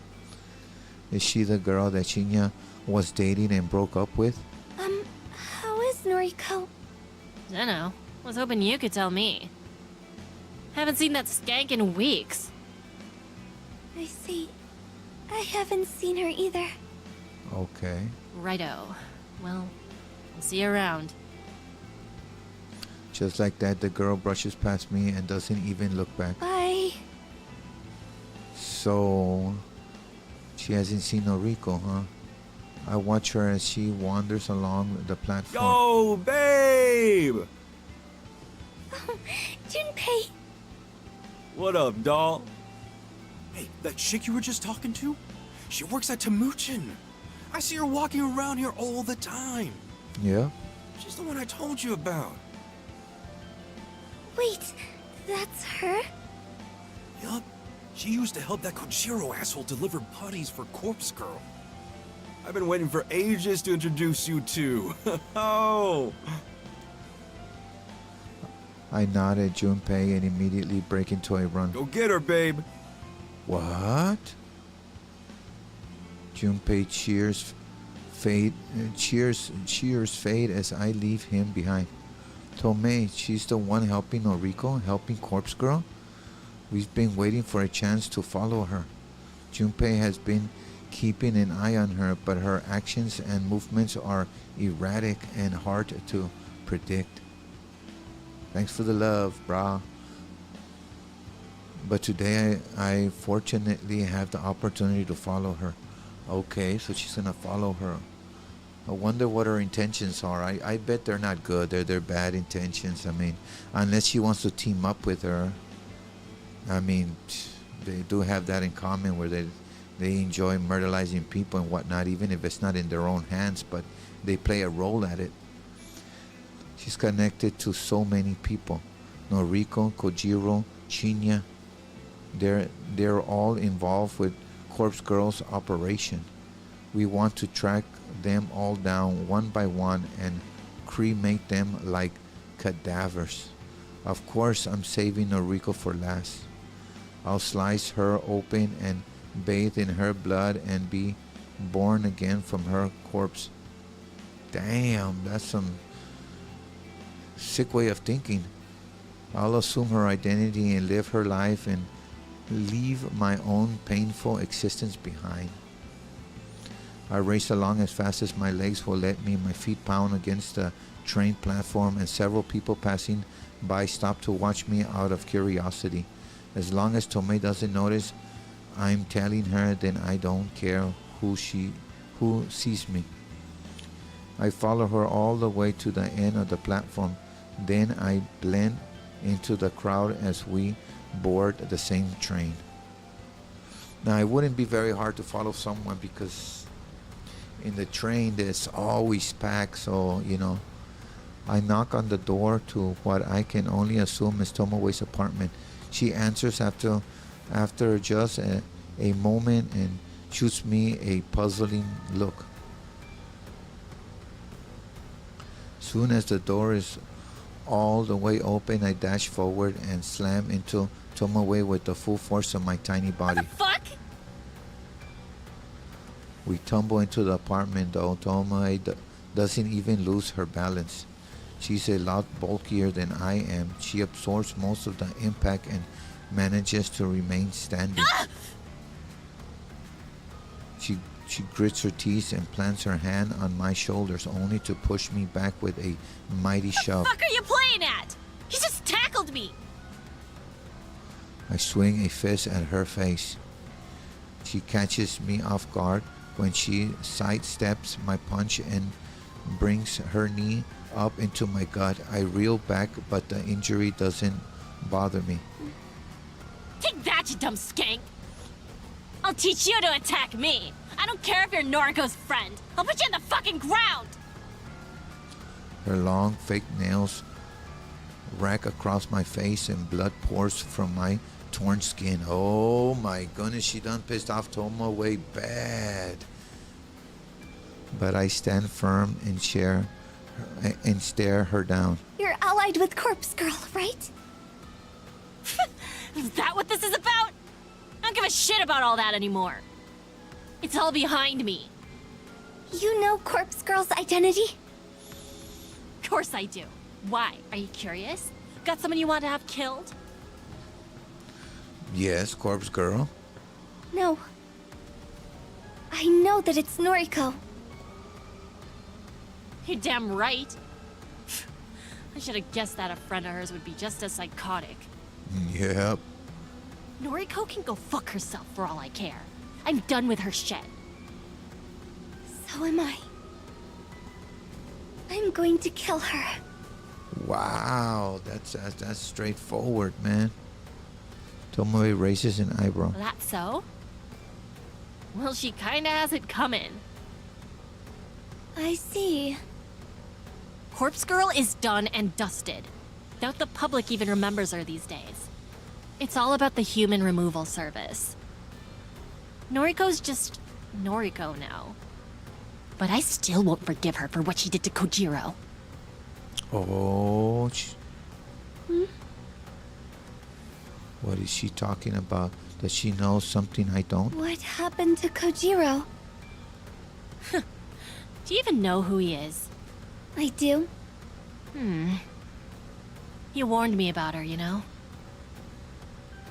Speaker 1: Is she the girl that Shinya was dating and broke up with?
Speaker 2: how is Noriko?
Speaker 5: Dunno. Was hoping you could tell me. Haven't seen that skank in weeks.
Speaker 2: I see. I haven't seen her either.
Speaker 1: Okay.
Speaker 5: Righto. Well, I'll see you around.
Speaker 1: Just like that, the girl brushes past me and doesn't even look back.
Speaker 2: Bye.
Speaker 1: So, she hasn't seen Noriko, huh? I watch her as she wanders along the platform.
Speaker 4: Yo, babe!
Speaker 2: Junpei.
Speaker 4: What up, doll? Hey, that chick you were just talking to? She works at Temuchin. I see her walking around here all the time.
Speaker 1: Yeah?
Speaker 4: She's the one I told you about.
Speaker 2: Wait, that's her?
Speaker 4: Yup. She used to help that Kojiro asshole deliver putties for Corpse Girl. I've been waiting for ages to introduce you to. Oh!
Speaker 1: I nod at Junpei and immediately break into a run.
Speaker 4: Go get her, babe.
Speaker 1: What? Junpei cheers fade as I leave him behind. Tomei, she's the one helping Noriko, helping Corpse Girl? We've been waiting for a chance to follow her. Junpei has been keeping an eye on her, but her actions and movements are erratic and hard to predict. Thanks for the love, brah. But today I fortunately have the opportunity to follow her. Okay, so she's gonna follow her. I wonder what her intentions are. I bet they're not good. They're bad intentions. I mean, unless she wants to team up with her. I mean, they do have that in common where they enjoy murderizing people and whatnot, even if it's not in their own hands, but they play a role at it. She's connected to so many people. Noriko, Kojiro, Shinya. They're all involved with Corpse Girl's operation. We want to track them all down one by one and cremate them like cadavers. Of course, I'm saving Noriko for last. I'll slice her open and bathe in her blood and be born again from her corpse. Damn, that's some sick way of thinking. I'll assume her identity and live her life and leave my own painful existence behind. I race along as fast as my legs will let me. My feet pound against the train platform and several people passing by stop to watch me out of curiosity. As long as Tomei doesn't notice I'm telling her, then I don't care who sees me. I follow her all the way to the end of the platform. Then I blend into the crowd as we board the same train. Now, it wouldn't be very hard to follow someone because in the train there's always packed, so I knock on the door to what I can only assume is Tomoe's apartment. She answers after just a moment and shoots me a puzzling look. Soon as the door is all the way open, I dash forward and slam into Tomoe with the full force of my tiny body.
Speaker 5: What the fuck?
Speaker 1: We tumble into the apartment, though Tomoe doesn't even lose her balance. She's a lot bulkier than I am. She absorbs most of the impact and manages to remain standing. She grits her teeth and plants her hand on my shoulders, only to push me back with a mighty shove.
Speaker 5: What the fuck are you playing at? He just tackled me.
Speaker 1: I swing a fist at her face. She catches me off guard when she sidesteps my punch and brings her knee up into my gut. I reel back, but the injury doesn't bother me.
Speaker 5: Take that, you dumb skank. I'll teach you to attack me. I don't care if you're Noriko's friend. I'll put you in the fucking ground!
Speaker 1: Her long, fake nails rack across my face and blood pours from my torn skin. Oh my goodness, she done pissed off Tomoe bad. But I stand firm and stare her down.
Speaker 2: You're allied with Corpse Girl, right?
Speaker 5: Is that what this is about? I don't give a shit about all that anymore. It's all behind me.
Speaker 2: You know Corpse Girl's identity?
Speaker 5: Of course I do. Why? Are you curious? Got someone you want to have killed?
Speaker 1: Yes, Corpse Girl.
Speaker 2: No. I know that it's Noriko.
Speaker 5: You're damn right. I should have guessed that a friend of hers would be just as psychotic.
Speaker 1: Yep.
Speaker 5: Noriko can go fuck herself for all I care. I'm done with her shit.
Speaker 2: So am I. I'm going to kill her.
Speaker 1: Wow, that's straightforward, man. Tomoe raises an eyebrow.
Speaker 5: That so? Well, she kinda has it coming.
Speaker 2: I see.
Speaker 5: Corpse Girl is done and dusted. Doubt the public even remembers her these days. It's all about the human removal service. Noriko's just Noriko now. But I still won't forgive her for what she did to Kojiro.
Speaker 1: Oh, what is she talking about? Does she know something I don't?
Speaker 2: What happened to Kojiro?
Speaker 5: Do you even know who he is?
Speaker 2: I do.
Speaker 5: He warned me about her, you know?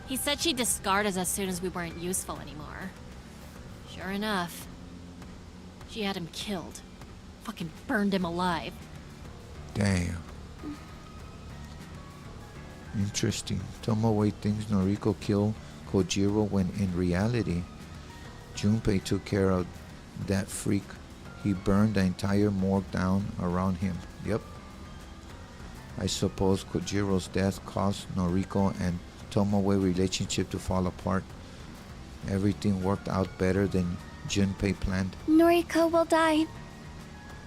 Speaker 5: He said she'd discard us as soon as we weren't useful anymore. Sure enough. She had him killed. Fucking burned him alive.
Speaker 1: Damn. Interesting. Tomoe thinks Noriko killed Kojiro when in reality, Junpei took care of that freak. He burned the entire morgue down around him. Yep. I suppose Kojiro's death caused Noriko and Tomoe relationship to fall apart. Everything worked out better than Junpei planned.
Speaker 2: Noriko will die.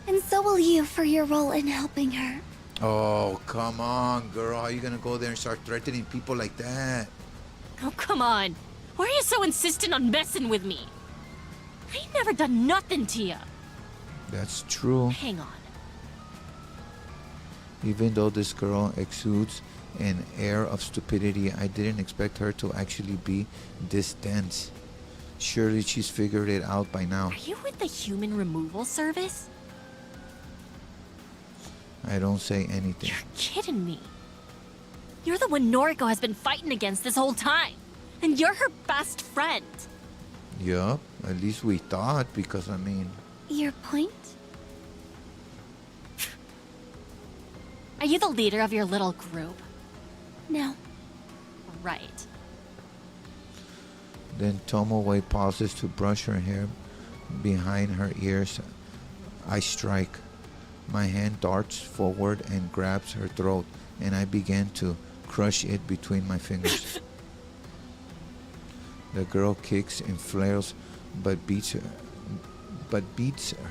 Speaker 2: And so will you for your role in helping her.
Speaker 1: Oh, come on, girl. How are you gonna go there and start threatening people like that?
Speaker 5: Oh, come on. Why are you so insistent on messing with me? I ain't never done nothing to you.
Speaker 1: That's true.
Speaker 5: Hang on.
Speaker 1: Even though this girl exudes an air of stupidity, I didn't expect her to actually be this dense. Surely she's figured it out by now.
Speaker 5: Are you with the human removal service?
Speaker 1: I don't say anything.
Speaker 5: You're kidding me. You're the one Noriko has been fighting against this whole time. And you're her best friend.
Speaker 1: Yup, at least we thought, because I mean...
Speaker 2: Your point?
Speaker 5: Are you the leader of your little group?
Speaker 2: No.
Speaker 5: Right.
Speaker 1: Then Tomoe pauses to brush her hair behind her ears. I strike. My hand darts forward and grabs her throat, and I begin to crush it between my fingers. The girl kicks and flails, but beats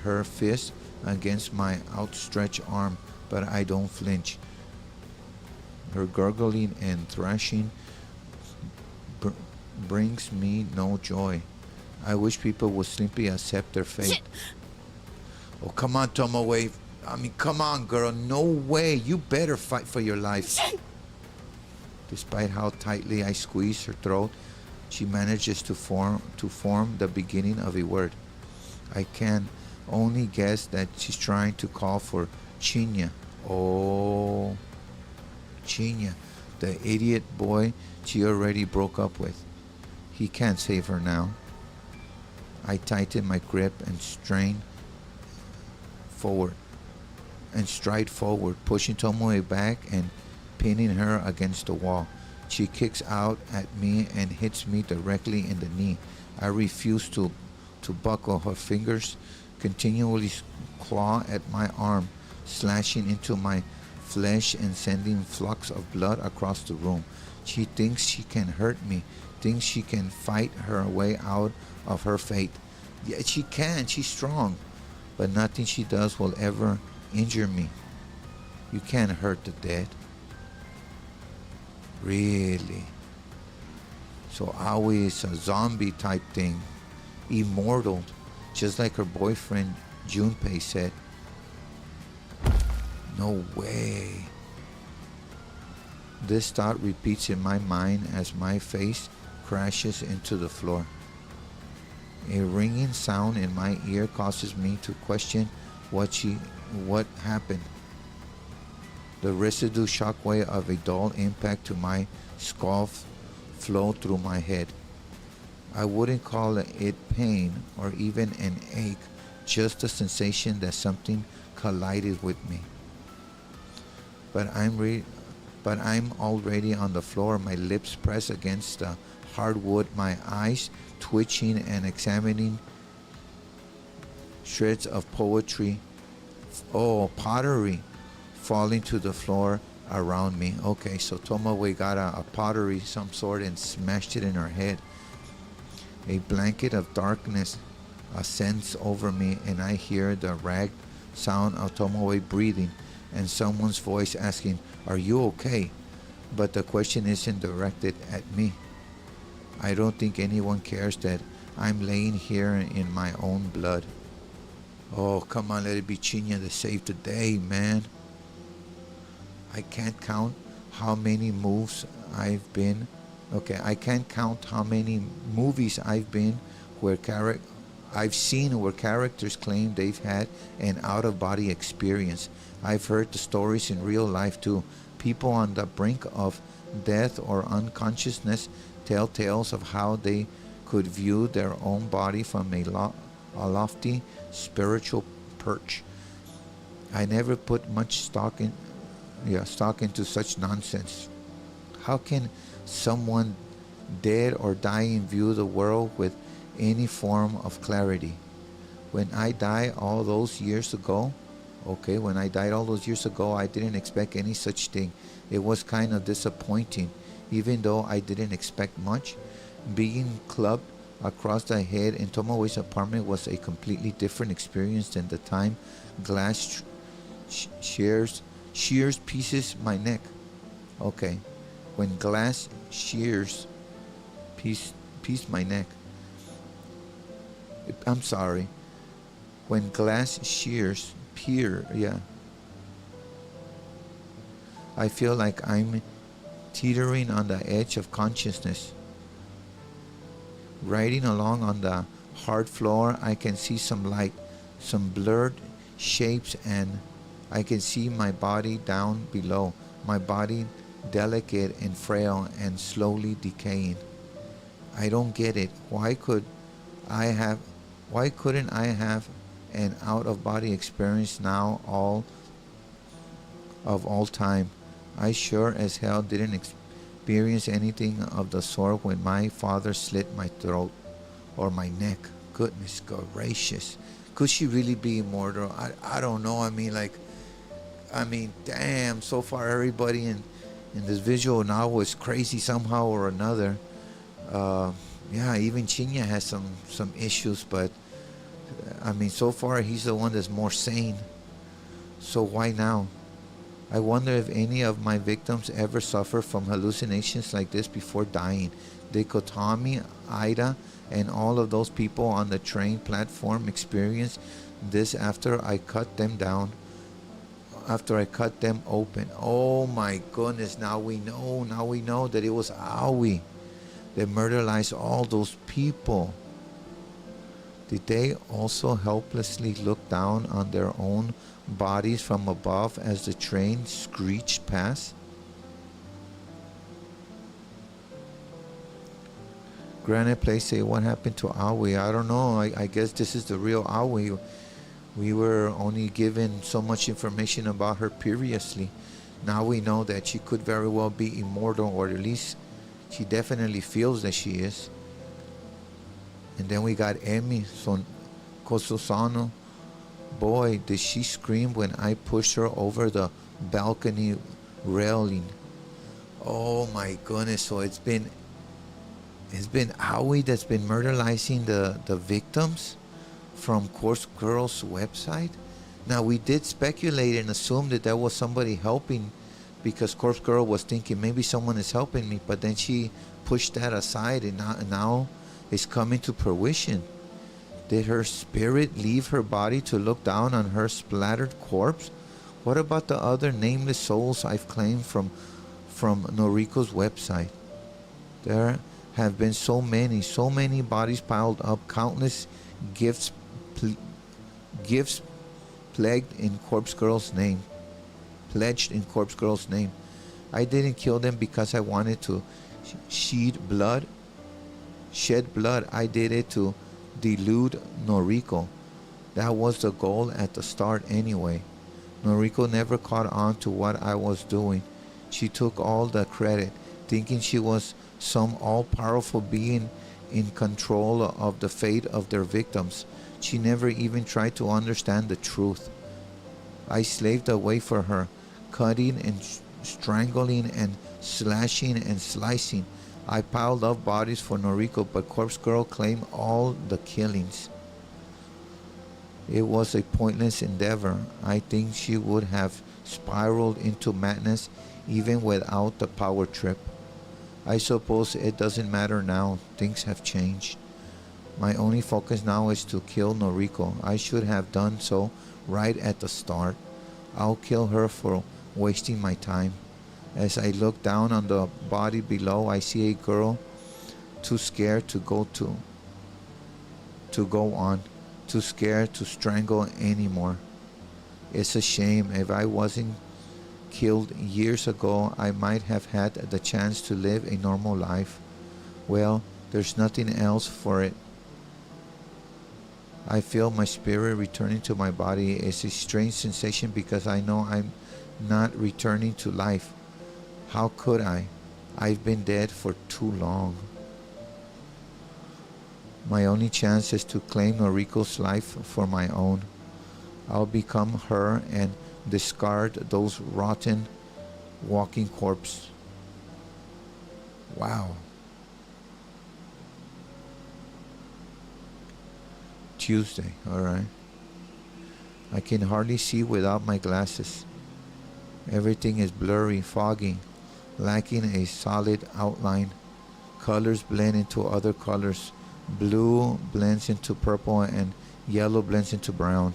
Speaker 1: her fist against my outstretched arm, but I don't flinch. Her gurgling and thrashing brings me no joy. I wish people would simply accept their fate. Oh, come on, Tomoe. I mean, come on, girl. No way. You better fight for your life. Despite how tightly I squeeze her throat, she manages to form the beginning of a word. I can only guess that she's trying to call for Chinya. Oh, Chinya, the idiot boy she already broke up with. He can't save her now. I tighten my grip and stride forward, pushing Tomoe back and pinning her against the wall. She kicks out at me and hits me directly in the knee. I refuse to buckle. Her fingers continually claw at my arm, slashing into my flesh and sending flux of blood across the room. She thinks she can hurt me, thinks she can fight her way out of her fate. Yeah, she can. She's strong. But nothing she does will ever injure me. You can't hurt the dead. Really? So Aoi is a zombie type thing. Immortal. Just like her boyfriend Junpei said. No way. This thought repeats in my mind as my face crashes into the floor. A ringing sound in my ear causes me to question what happened. The residue shockwave of a dull impact to my skull flowed through my head. I wouldn't call it pain or even an ache, just a sensation that something collided with me. But I'm already on the floor, my lips pressed against the hardwood, my eyes twitching and examining shreds of pottery falling to the floor around me. Okay, so Tomoe got a pottery some sort and smashed it in her head. A blanket of darkness ascends over me, and I hear the ragged sound of Tomoe breathing and someone's voice asking, "Are you okay?" But the question isn't directed at me. I don't think anyone cares that I'm laying here in my own blood. Oh, come on, let it be Chinya to save the day, man. I can't count how many movies I've been. Okay, I can't count how many movies I've been I've seen where characters claim they've had an out-of-body experience. I've heard the stories in real life too. People on the brink of death or unconsciousness tell tales of how they could view their own body from a lofty spiritual perch. I never put much stock into such nonsense. How can someone dead or dying view the world with any form of clarity? When I died all those years ago, I didn't expect any such thing. It was kind of disappointing, even though I didn't expect much. Being clubbed across the head in Tomoe's apartment was a completely different experience than the time glass shears pieces my neck. Okay, when glass shears piece my neck. I'm sorry. When glass shears I feel like I'm teetering on the edge of consciousness. Riding along on the hard floor, I can see some light, some blurred shapes, and I can see my body down below. My body delicate and frail and slowly decaying. I don't get it. Why couldn't I have an out-of-body experience now all time? I sure as hell didn't experience anything of the sort when my father slit my throat or my neck. Goodness gracious. Could she really be immortal? I don't know. I mean, damn, so far everybody in this visual novel is crazy somehow or another. Even Chinya has some issues, but I mean, so far he's the one that's more sane. So why now? I wonder if any of my victims ever suffer from hallucinations like this before dying. Did Kotami, Ida, and all of those people on the train platform experience this after I cut them open? Oh my goodness, now we know that it was Aoi that murderized all those people. Did they also helplessly look down on their own bodies from above as the train screeched past? Granite Place say, what happened to Aoi? I don't know. I guess this is the real Aoi. We were only given so much information about her previously. Now we know that she could very well be immortal, or at least she definitely feels that she is. And then we got Emi Kososano. Boy, did she scream when I pushed her over the balcony railing. Oh my goodness. So it's been Aoi that's been murderizing the victims. from Corpse Girl's website? Now, we did speculate and assume that there was somebody helping because Corpse Girl was thinking maybe someone is helping me, but then she pushed that aside and now it's coming to fruition. Did her spirit leave her body to look down on her splattered corpse? What about the other nameless souls I've claimed from Noriko's website? There have been so many bodies piled up, countless gifts pledged in Corpse Girl's name. I didn't kill them because I wanted to shed blood. I did it to delude Noriko. That was the goal at the start anyway. Noriko never caught on to what I was doing. She took all the credit, thinking she was some all-powerful being in control of the fate of their victims. She never even tried to understand the truth. I slaved away for her, cutting and strangling and slashing and slicing. I piled up bodies for Noriko, but Corpse Girl claimed all the killings. It was a pointless endeavor. I think she would have spiraled into madness even without the power trip. I suppose it doesn't matter now. Things have changed. My only focus now is to kill Noriko. I should have done so right at the start. I'll kill her for wasting my time. As I look down on the body below, I see a girl too scared to go on, too scared to strangle anymore. It's a shame. If I wasn't killed years ago, I might have had the chance to live a normal life. Well, there's nothing else for it. I feel my spirit returning to my body. It's a strange sensation because I know I'm not returning to life. How could I? I've been dead for too long. My only chance is to claim Noriko's life for my own. I'll become her and discard those rotten walking corpses. Wow. Tuesday, alright. I can hardly see without my glasses. Everything is blurry, foggy, lacking a solid outline. Colors blend into other colors. Blue blends into purple and yellow blends into brown.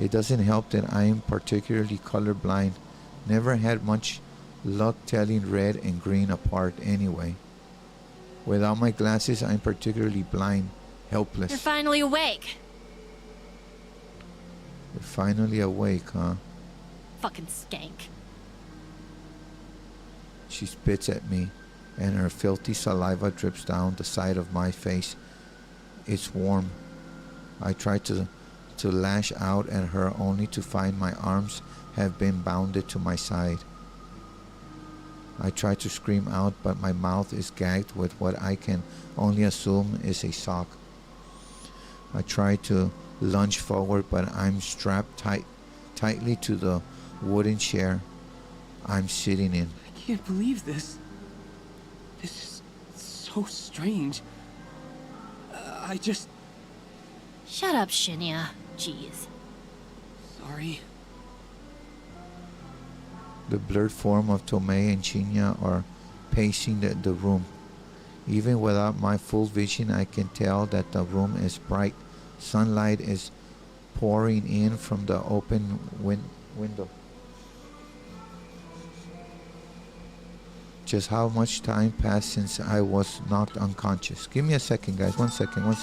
Speaker 1: It doesn't help that I am particularly colorblind. Never had much luck telling red and green apart anyway. Without my glasses, I'm particularly blind, helpless.
Speaker 5: You're finally awake.
Speaker 1: You're finally awake, huh?
Speaker 5: Fucking skank.
Speaker 1: She spits at me, and her filthy saliva drips down the side of my face. It's warm. I try to lash out at her only to find my arms have been bounded to my side. I try to scream out, but my mouth is gagged with what I can only assume is a sock. I try to lunge forward, but I'm strapped tightly to the wooden chair I'm sitting in.
Speaker 6: I can't believe this. This is so strange. I just...
Speaker 5: Shut up, Shinya. Jeez.
Speaker 6: Sorry.
Speaker 1: The blurred form of Tomei and Shinya are pacing the room. Even without my full vision, I can tell that the room is bright. Sunlight is pouring in from the open window. Just how much time passed since I was knocked unconscious? Give me a second, guys. One second.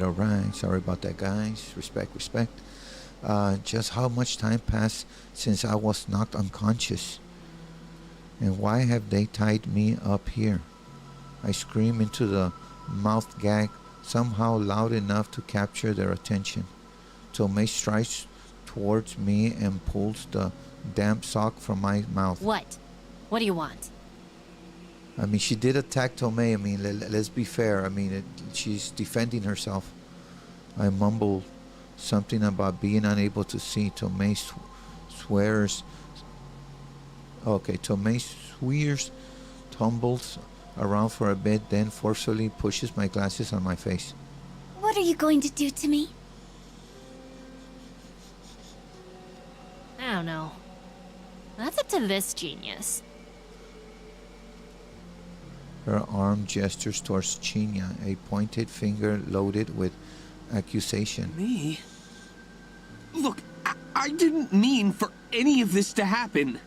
Speaker 1: all right. Sorry about that, guys. Respect, respect. Just how much time passed since I was knocked unconscious? And why have they tied me up here? I scream into the mouth gag, somehow loud enough to capture their attention. Tomei strides towards me and pulls the damp sock from my mouth.
Speaker 5: What? What do you want?
Speaker 1: I mean, she did attack Tomei. I mean, let's be fair. I mean, she's defending herself. I mumble something about being unable to see. Tomei swears. Okay, Tomei swears, tumbles around for a bit, then forcefully pushes my glasses on my face.
Speaker 2: What are you going to do to me?
Speaker 5: I don't know. That's up to this genius.
Speaker 1: Her arm gestures towards Chinya, a pointed finger loaded with accusation.
Speaker 6: Me? Look, I didn't mean for any of this to happen.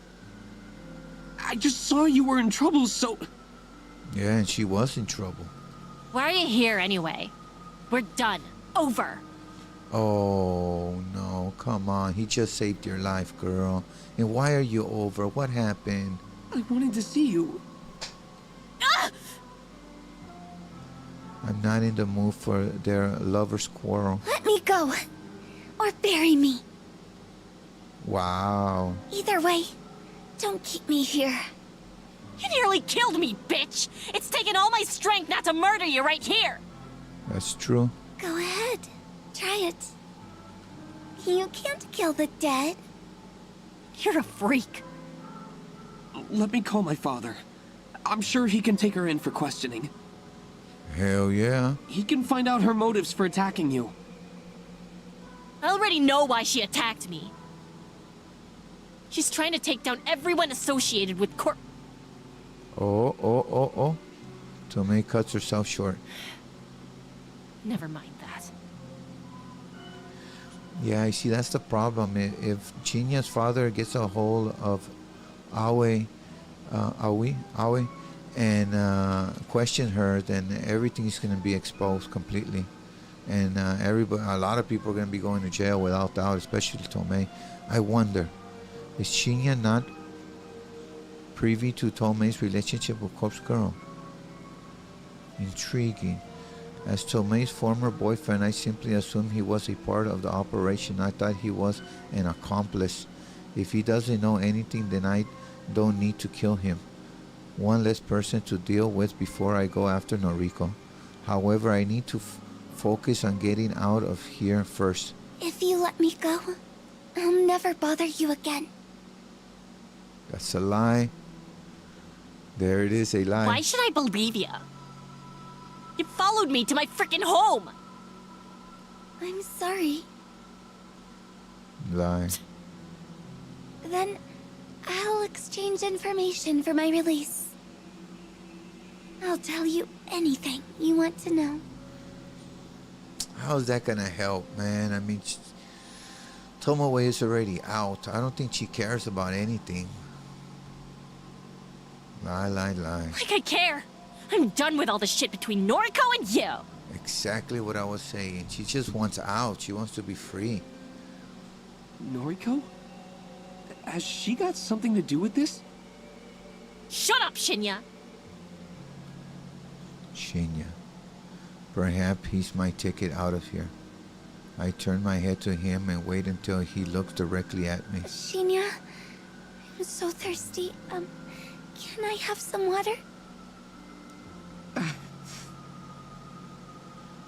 Speaker 6: I just saw you were in trouble, so...
Speaker 1: Yeah, and she was in trouble.
Speaker 5: Why are you here anyway? We're done. Over.
Speaker 1: Oh, no, come on. He just saved your life, girl. And why are you over? What happened?
Speaker 6: I wanted to see you.
Speaker 1: I'm not in the mood for their lover's quarrel.
Speaker 2: Let me go. Or bury me.
Speaker 1: Wow.
Speaker 2: Either way, don't keep me here.
Speaker 5: You nearly killed me, bitch! It's taken all my strength not to murder you right here!
Speaker 1: That's true.
Speaker 2: Go ahead. Try it. You can't kill the dead.
Speaker 5: You're a freak.
Speaker 6: Let me call my father. I'm sure he can take her in for questioning.
Speaker 1: Hell yeah.
Speaker 6: He can find out her motives for attacking you.
Speaker 5: I already know why she attacked me. She's trying to take down everyone associated with
Speaker 1: Oh. Tomei cuts herself short.
Speaker 5: Never mind that.
Speaker 1: Yeah, I see, that's the problem. If Chinya's father gets a hold of Aoi, and question her, then everything's going to be exposed completely. And a lot of people are going to be going to jail without doubt, especially Tomei. I wonder, is Chinya not privy to Tomei's relationship with Corpse Girl? Intriguing. As Tomei's former boyfriend, I simply assumed he was a part of the operation. I thought he was an accomplice. If he doesn't know anything, then I don't need to kill him. One less person to deal with before I go after Noriko. However, I need to focus on getting out of here first.
Speaker 2: If you let me go, I'll never bother you again.
Speaker 1: That's a lie. There it is, a lie.
Speaker 5: Why should I believe you? You followed me to my freaking home!
Speaker 2: I'm sorry.
Speaker 1: Lie.
Speaker 2: Then I'll exchange information for my release. I'll tell you anything you want to know.
Speaker 1: How's that gonna help, man? I mean, Tomoe is already out. I don't think she cares about anything. Lie.
Speaker 5: Like I care! I'm done with all the shit between Noriko and you!
Speaker 1: Exactly what I was saying. She just wants out. She wants to be free.
Speaker 6: Noriko? Has she got something to do with this?
Speaker 5: Shut up, Shinya!
Speaker 1: Shinya. Perhaps he's my ticket out of here. I turn my head to him and wait until he looks directly at me.
Speaker 2: Shinya, I'm so thirsty. Can I have some water?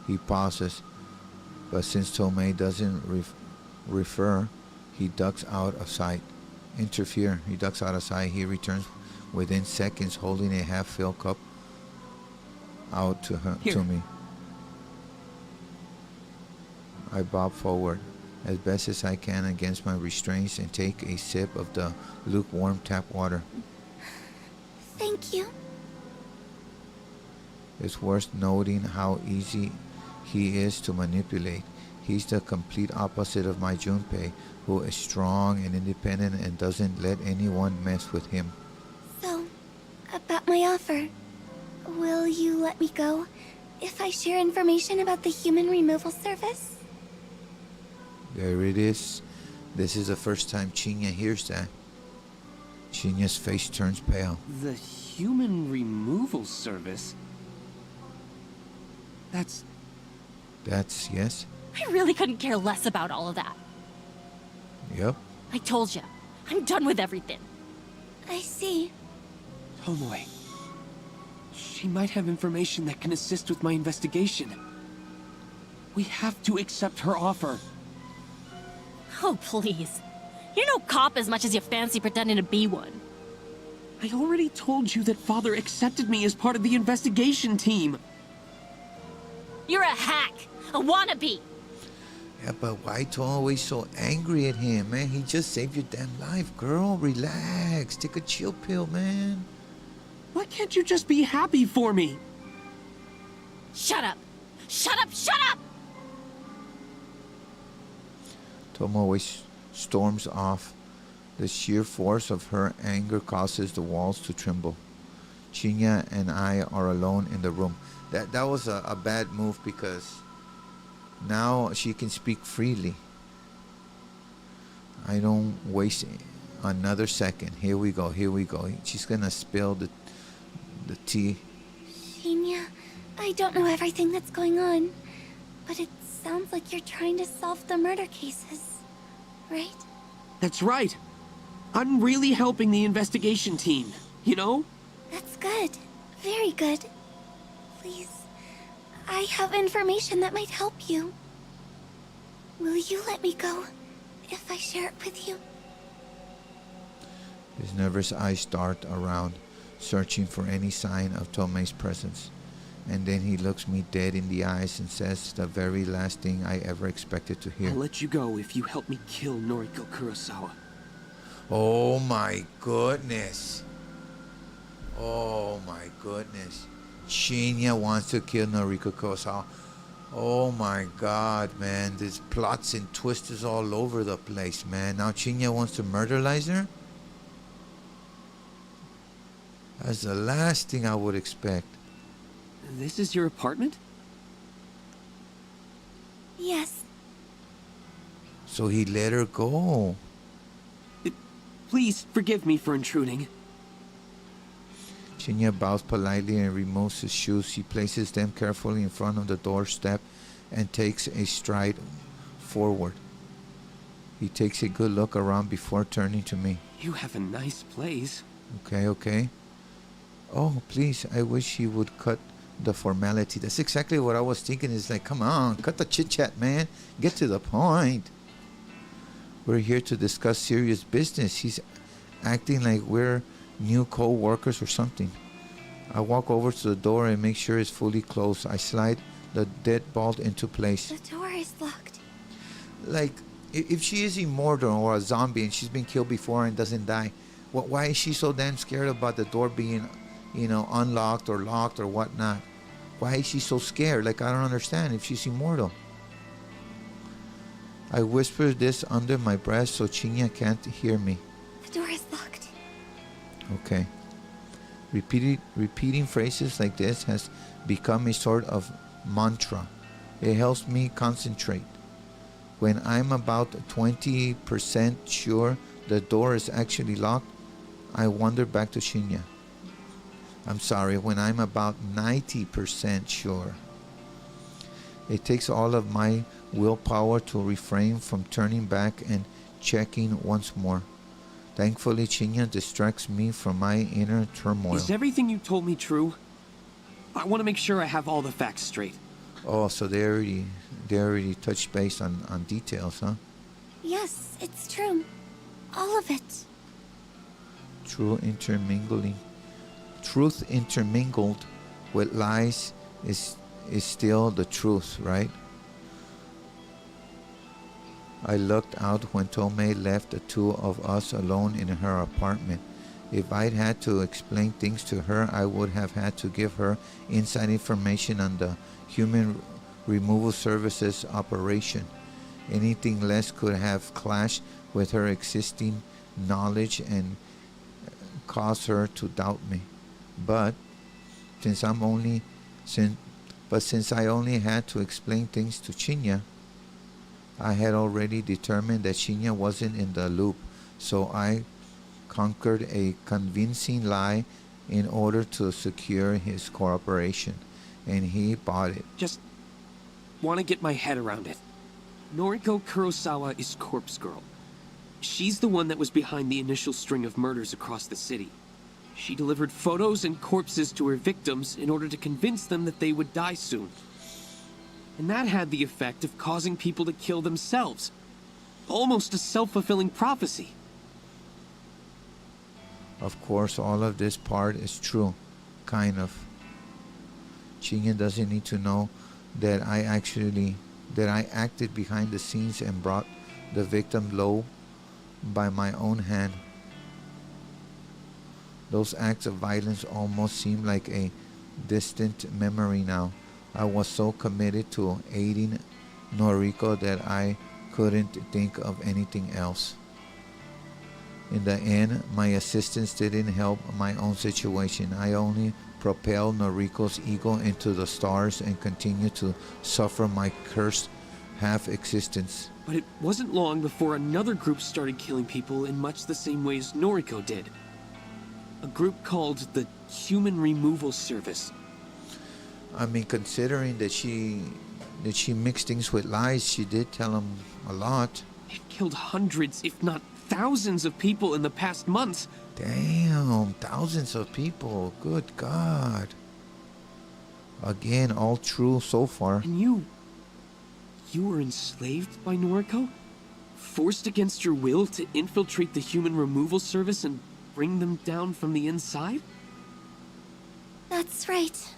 Speaker 1: He pauses, but since Tomei doesn't refer, he ducks out of sight. He ducks out of sight. He returns within seconds, holding a half-filled cup out to me. I bob forward as best as I can against my restraints and take a sip of the lukewarm tap water.
Speaker 2: Thank you.
Speaker 1: It's worth noting how easy he is to manipulate. He's the complete opposite of my Junpei, who is strong and independent and doesn't let anyone mess with him.
Speaker 2: So, about my offer, will you let me go
Speaker 7: if I share information about the human removal service?
Speaker 1: There it is. This is the first time Chinya hears that. Chinya's face turns pale.
Speaker 6: The human removal service? That's...
Speaker 1: Yes?
Speaker 5: I really couldn't care less about all of that.
Speaker 1: Yep.
Speaker 5: I told you, I'm done with everything.
Speaker 7: I see.
Speaker 6: Tomoe. She might have information that can assist with my investigation. We have to accept her offer.
Speaker 5: Oh, please. You're no cop as much as you fancy pretending to be one.
Speaker 6: I already told you that Father accepted me as part of the investigation team.
Speaker 5: You're a hack, a wannabe.
Speaker 1: Yeah, but why you always so angry at him, man? He just saved your damn life, girl. Relax. Take a chill pill, man.
Speaker 6: Why can't you just be happy for me?
Speaker 5: Shut up! Shut up! Shut up!
Speaker 1: Tomoe storms off. The sheer force of her anger causes the walls to tremble. Chinya and I are alone in the room. That was a bad move because now she can speak freely. I don't waste another second. Here we go. She's gonna spill the tea.
Speaker 7: Shinya, I don't know everything that's going on, but it sounds like you're trying to solve the murder cases, right?
Speaker 6: That's right. I'm really helping the investigation team, you know?
Speaker 7: That's good. Very good. Please, I have information that might help you. Will you let me go if I share it with you?
Speaker 1: His nervous eyes dart around, searching for any sign of Tomei's presence. And then he looks me dead in the eyes and says the very last thing I ever expected to hear.
Speaker 6: I'll let you go if you help me kill Noriko Kurosawa.
Speaker 1: Oh my goodness. Oh my goodness. Shinya wants to kill Noriko Kurosawa. Oh my god, man. There's plots and twists all over the place, man. Now Shinya wants to murder Lizer? That's the last thing I would expect.
Speaker 6: This is your apartment?
Speaker 7: Yes.
Speaker 1: So he let her go.
Speaker 6: Please forgive me for intruding.
Speaker 1: Shinya bows politely and removes his shoes. He places them carefully in front of the doorstep and takes a stride forward. He takes a good look around before turning to me.
Speaker 6: You have a nice place.
Speaker 1: Okay. Oh, please, I wish he would cut the formality. That's exactly what I was thinking. Is like, come on, cut the chit-chat, man. Get to the point. We're here to discuss serious business. He's acting like we're new co-workers or something. I walk over to the door and make sure it's fully closed. I slide the deadbolt into place.
Speaker 7: The door is locked.
Speaker 1: Like, if she is immortal or a zombie and she's been killed before and doesn't die, why is she so damn scared about the door being, unlocked or locked or whatnot? Why is she so scared? Like, I don't understand if she's immortal. I whisper this under my breath so Chinya can't hear me.
Speaker 7: The door is locked.
Speaker 1: Okay. Repeating phrases like this has become a sort of mantra. It helps me concentrate. When I'm about 20% sure the door is actually locked, I wander back to Shinya. I'm sorry, when I'm about 90% sure. It takes all of my willpower to refrain from turning back and checking once more. Thankfully, Chinya distracts me from my inner turmoil.
Speaker 6: Is everything you told me true? I want to make sure I have all the facts straight.
Speaker 1: Oh, so they already touched base on details, huh?
Speaker 7: Yes, it's true. All of it.
Speaker 1: Truth intermingled with lies is still the truth, right? I looked out when Tomei left the two of us alone in her apartment. If I'd had to explain things to her, I would have had to give her inside information on the Human Removal Services operation. Anything less could have clashed with her existing knowledge and caused her to doubt me. But since But since I only had to explain things to Chinya, I had already determined that Chinya wasn't in the loop, so I conquered a convincing lie in order to secure his cooperation, and he bought it.
Speaker 6: Just want to get my head around it. Noriko Kurosawa is Corpse Girl. She's the one that was behind the initial string of murders across the city. She delivered photos and corpses to her victims in order to convince them that they would die soon. And that had the effect of causing people to kill themselves. Almost a self-fulfilling prophecy.
Speaker 1: Of course, all of this part is true. Kind of. Chinya doesn't need to know that I acted behind the scenes and brought the victim low by my own hand. Those acts of violence almost seem like a distant memory now. I was so committed to aiding Noriko that I couldn't think of anything else. In the end, my assistance didn't help my own situation. I only propelled Noriko's ego into the stars and continued to suffer my cursed half-existence.
Speaker 6: But it wasn't long before another group started killing people in much the same way as Noriko did. A group called the Human Removal Service.
Speaker 1: I mean, considering that she mixed things with lies, she did tell him a lot.
Speaker 6: It killed hundreds, if not thousands of people in the past months.
Speaker 1: Damn, thousands of people. Good God. Again, all true so far.
Speaker 6: And you were enslaved by Noriko? Forced against your will to infiltrate the Human Removal Service and bring them down from the inside?
Speaker 7: That's right.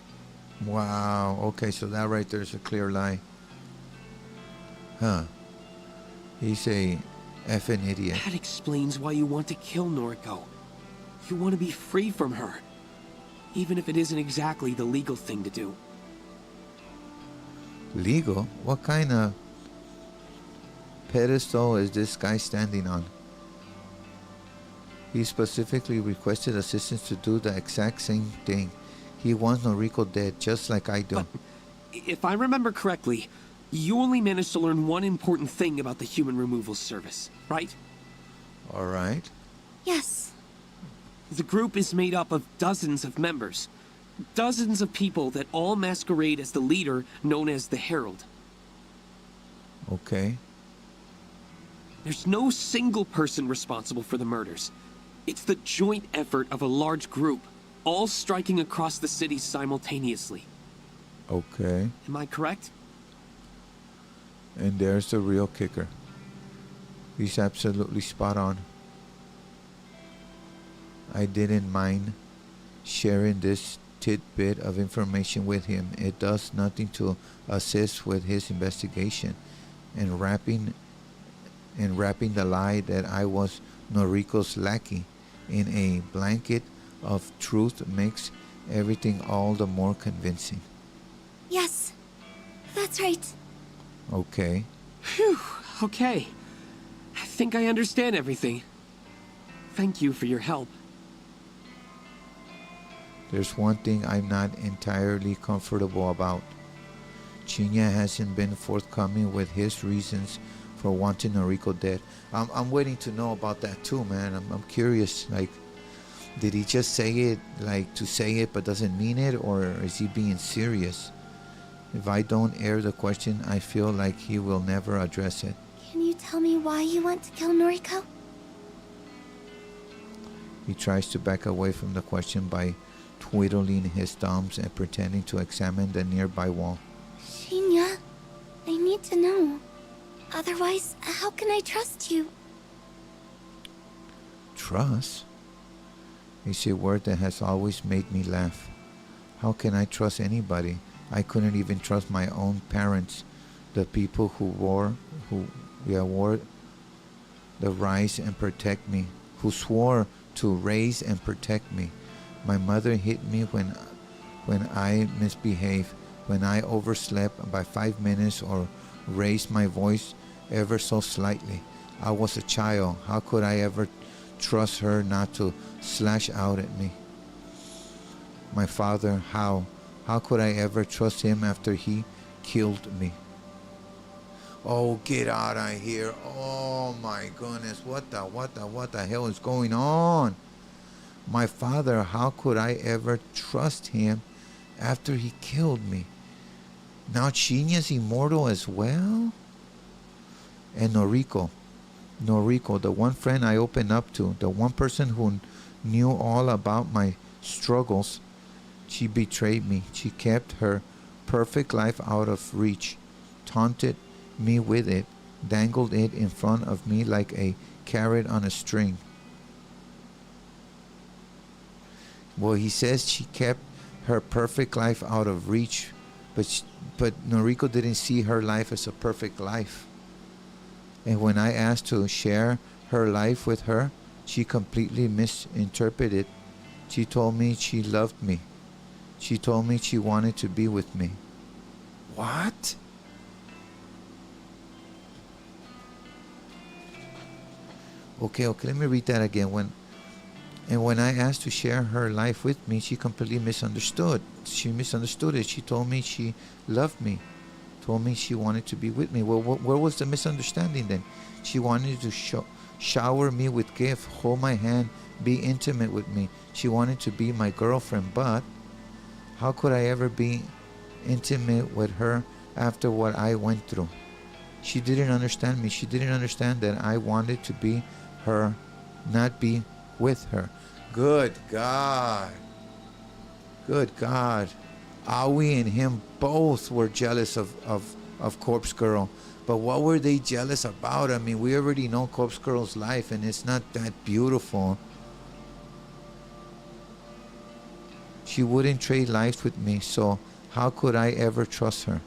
Speaker 1: Wow, okay, so that right there's a clear lie. Huh. He's a effing idiot.
Speaker 6: That explains why you want to kill Noriko. You want to be free from her. Even if it isn't exactly the legal thing to do.
Speaker 1: Legal? What kind of pedestal is this guy standing on? He specifically requested assistance to do the exact same thing. He wants Noriko dead, just like I do.
Speaker 6: But if I remember correctly, you only managed to learn one important thing about the Human Removal Service, right?
Speaker 1: Alright.
Speaker 7: Yes.
Speaker 6: The group is made up of dozens of members. Dozens of people that all masquerade as the leader known as the Herald.
Speaker 1: Okay.
Speaker 6: There's no single person responsible for the murders. It's the joint effort of a large group, all striking across the city simultaneously.
Speaker 1: Okay.
Speaker 6: Am I correct?
Speaker 1: And there's the real kicker. He's absolutely spot on. I didn't mind sharing this tidbit of information with him. It does nothing to assist with his investigation, and wrapping the lie that I was Noriko's lackey in a blanket of truth makes everything all the more convincing.
Speaker 7: Yes. That's right.
Speaker 1: Okay.
Speaker 6: Phew, okay. I think I understand everything. Thank you for your help.
Speaker 1: There's one thing I'm not entirely comfortable about. Chinya hasn't been forthcoming with his reasons for wanting Noriko dead. I'm waiting to know about that too, man. I'm curious. Like, did he just say it like to say it but doesn't mean it, or is he being serious? If I don't air the question, I feel like he will never address it.
Speaker 7: Can you tell me why you want to kill Noriko?
Speaker 1: He tries to back away from the question by twiddling his thumbs and pretending to examine the nearby wall.
Speaker 7: Shinya, I need to know. Otherwise, how can I trust you?
Speaker 1: Trust? It's a word that has always made me laugh. How can I trust anybody? I couldn't even trust my own parents, the people who wore the rise and protect me, who swore to raise and protect me. My mother hit me when I misbehaved, when I overslept by 5 minutes or raised my voice ever so slightly. I was a child. How could I ever trust her not to slash out at me? My father, how How could I ever trust him after he killed me? Oh, get out of here. Oh my goodness. What the hell is going on? My father, how could I ever trust him after he killed me? Now Chinya's immortal as well? And Noriko, the one friend I opened up to, the one person who knew all about my struggles, she betrayed me. She kept her perfect life out of reach, taunted me with it, dangled it in front of me like a carrot on a string. Well, he says she kept her perfect life out of reach, but Noriko didn't see her life as a perfect life. And when I asked to share her life with her, she completely misinterpreted. She told me she loved me. She told me she wanted to be with me. What? Okay, let me read that again. When I asked to share her life with me, she completely misunderstood. She misunderstood it. She told me she loved me. Told me she wanted to be with me. Well, where was the misunderstanding then? She wanted to shower me with gifts, hold my hand, be intimate with me. She wanted to be my girlfriend, but how could I ever be intimate with her after what I went through? She didn't understand me. She didn't understand that I wanted to be her, not be with her. Good God. Good God. Aoi and him both were jealous of Corpse Girl. But what were they jealous about? I mean, we already know Corpse Girl's life and it's not that beautiful. She wouldn't trade lives with me, so how could I ever trust her?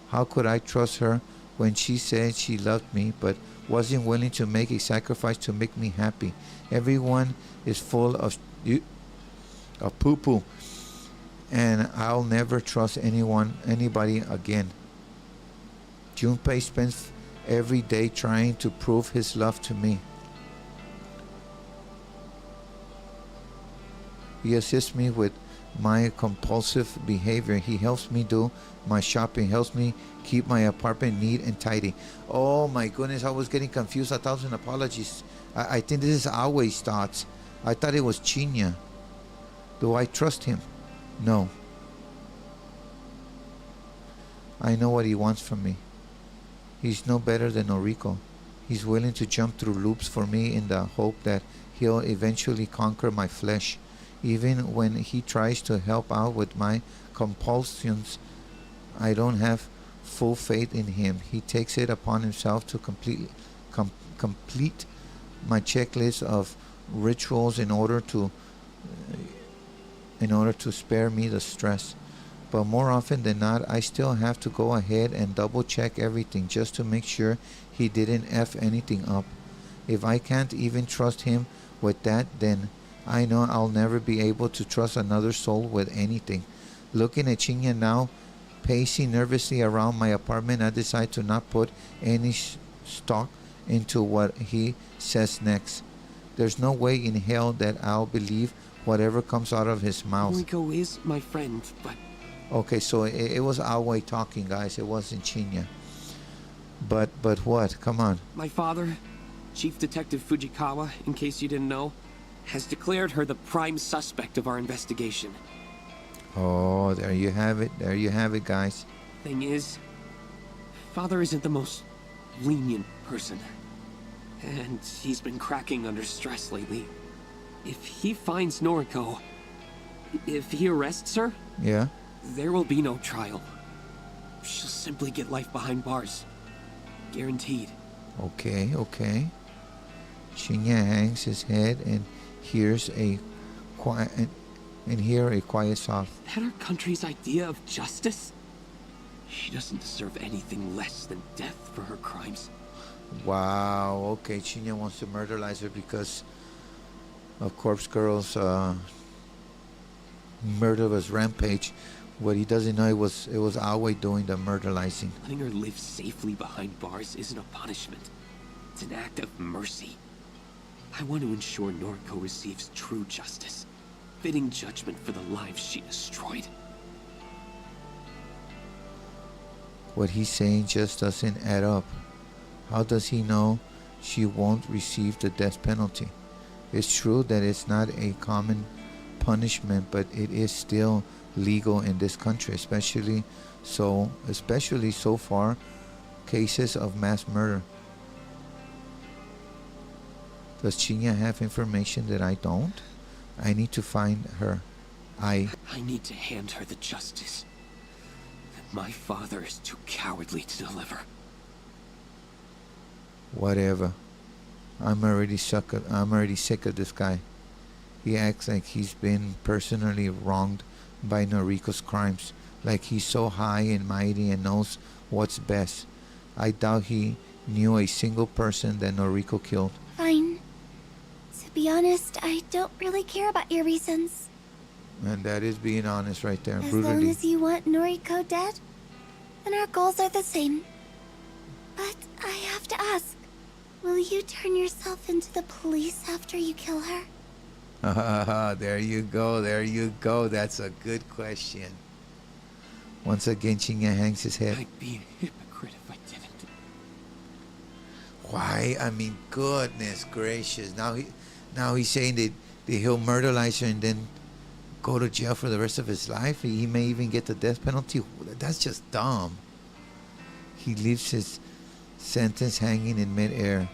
Speaker 1: How could I trust her when she said she loved me but wasn't willing to make a sacrifice to make me happy? Everyone is full of poo-poo, and I'll never trust anybody again. Junpei spends every day trying to prove his love to me. He assists me with my compulsive behavior. He helps me do my shopping, helps me keep my apartment neat and tidy. Oh my goodness, I was getting confused. 1,000 apologies. I think this is Aoi's thoughts. I thought it was Chinya. Do I trust him? No. I know what he wants from me. He's no better than Noriko. He's willing to jump through loops for me in the hope that he'll eventually conquer my flesh. Even when he tries to help out with my compulsions, I don't have full faith in him. He takes it upon himself to complete my checklist of rituals in order to spare me the stress. But more often than not, I still have to go ahead and double check everything just to make sure he didn't F anything up. If I can't even trust him with that, then I know I'll never be able to trust another soul with anything. Looking at Chinya now, pacing nervously around my apartment, I decide to not put any stock into what he says next. There's no way in hell that I'll believe whatever comes out of his mouth.
Speaker 6: Noriko is my friend, but...
Speaker 1: Okay, so it was Aoi talking, guys. It wasn't Chinya. But what? Come on.
Speaker 6: My father, Chief Detective Fujikawa, in case you didn't know, has declared her the prime suspect of our investigation.
Speaker 1: Oh, there you have it. There you have it, guys.
Speaker 6: Thing is, Father isn't the most lenient person. And he's been cracking under stress lately. If he finds Noriko, if he arrests her,
Speaker 1: Yeah?
Speaker 6: there will be no trial. She'll simply get life behind bars. Guaranteed.
Speaker 1: Okay. Chinya hangs his head and hears a quiet sob.
Speaker 6: That our country's idea of justice? She doesn't deserve anything less than death for her crimes.
Speaker 1: Wow. Okay, Chinya wants to murderize her because of Corpse Girl's murderous rampage. What he doesn't know, it was Aoi doing the murderizing.
Speaker 6: Letting her live safely behind bars isn't a punishment. It's an act of mercy. I want to ensure Noriko receives true justice, fitting judgment for the lives she destroyed.
Speaker 1: What he's saying just doesn't add up. How does he know she won't receive the death penalty? It's true that it's not a common punishment, but it is still legal in this country, especially so far cases of mass murder. Does Chinya have information that I don't? I need to find her.
Speaker 6: I need to hand her the justice that my father is too cowardly to deliver.
Speaker 1: Whatever. I'm already sick of this guy. He acts like he's been personally wronged by Noriko's crimes, like he's so high and mighty and knows what's best. I doubt he knew a single person that Noriko killed.
Speaker 7: Fine. To be honest, I don't really care about your reasons.
Speaker 1: And that is being honest right there,
Speaker 7: As
Speaker 1: brutally.
Speaker 7: long as you want Noriko dead, then our goals are the same. But I have to ask, will you turn yourself into the police after you kill her?
Speaker 1: There you go. That's a good question. Once again, Chinya hangs his head.
Speaker 6: I'd be a hypocrite if I didn't.
Speaker 1: Why? I mean, goodness gracious. Now he's saying that he'll murderize her and then go to jail for the rest of his life. He may even get the death penalty. That's just dumb. He leaves his sentence hanging in midair.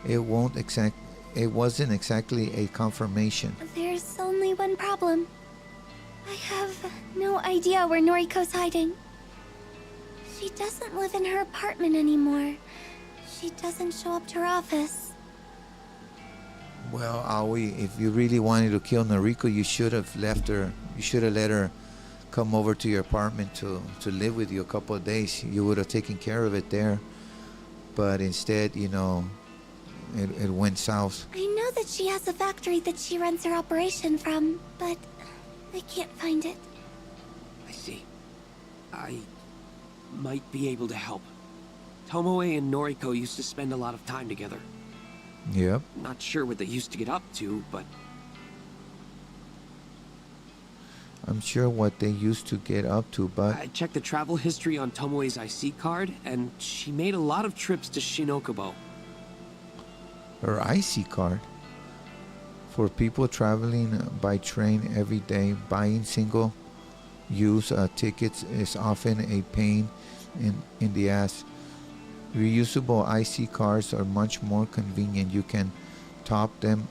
Speaker 1: It wasn't exactly a confirmation.
Speaker 7: There's only one problem. I have no idea where Noriko's hiding. She doesn't live in her apartment anymore. She doesn't show up to her office.
Speaker 1: Well, Aoi, if you really wanted to kill Noriko, you should have left her. You should have let her come over to your apartment to live with you a couple of days. You would have taken care of it there. But instead, it went south.
Speaker 7: I know that she has a factory that she runs her operation from, but I can't find it.
Speaker 6: I see. I might be able to help. Tomoe and Noriko used to spend a lot of time together.
Speaker 1: Yep.
Speaker 6: Not sure what they used to get up to, but
Speaker 1: I'm sure what they used to get up to, but
Speaker 6: I checked the travel history on Tomoe's IC card, and she made a lot of trips to Shinokubo.
Speaker 1: her IC card. For people traveling by train every day, buying single-use tickets is often a pain in the ass. Reusable IC cards are much more convenient. You can top them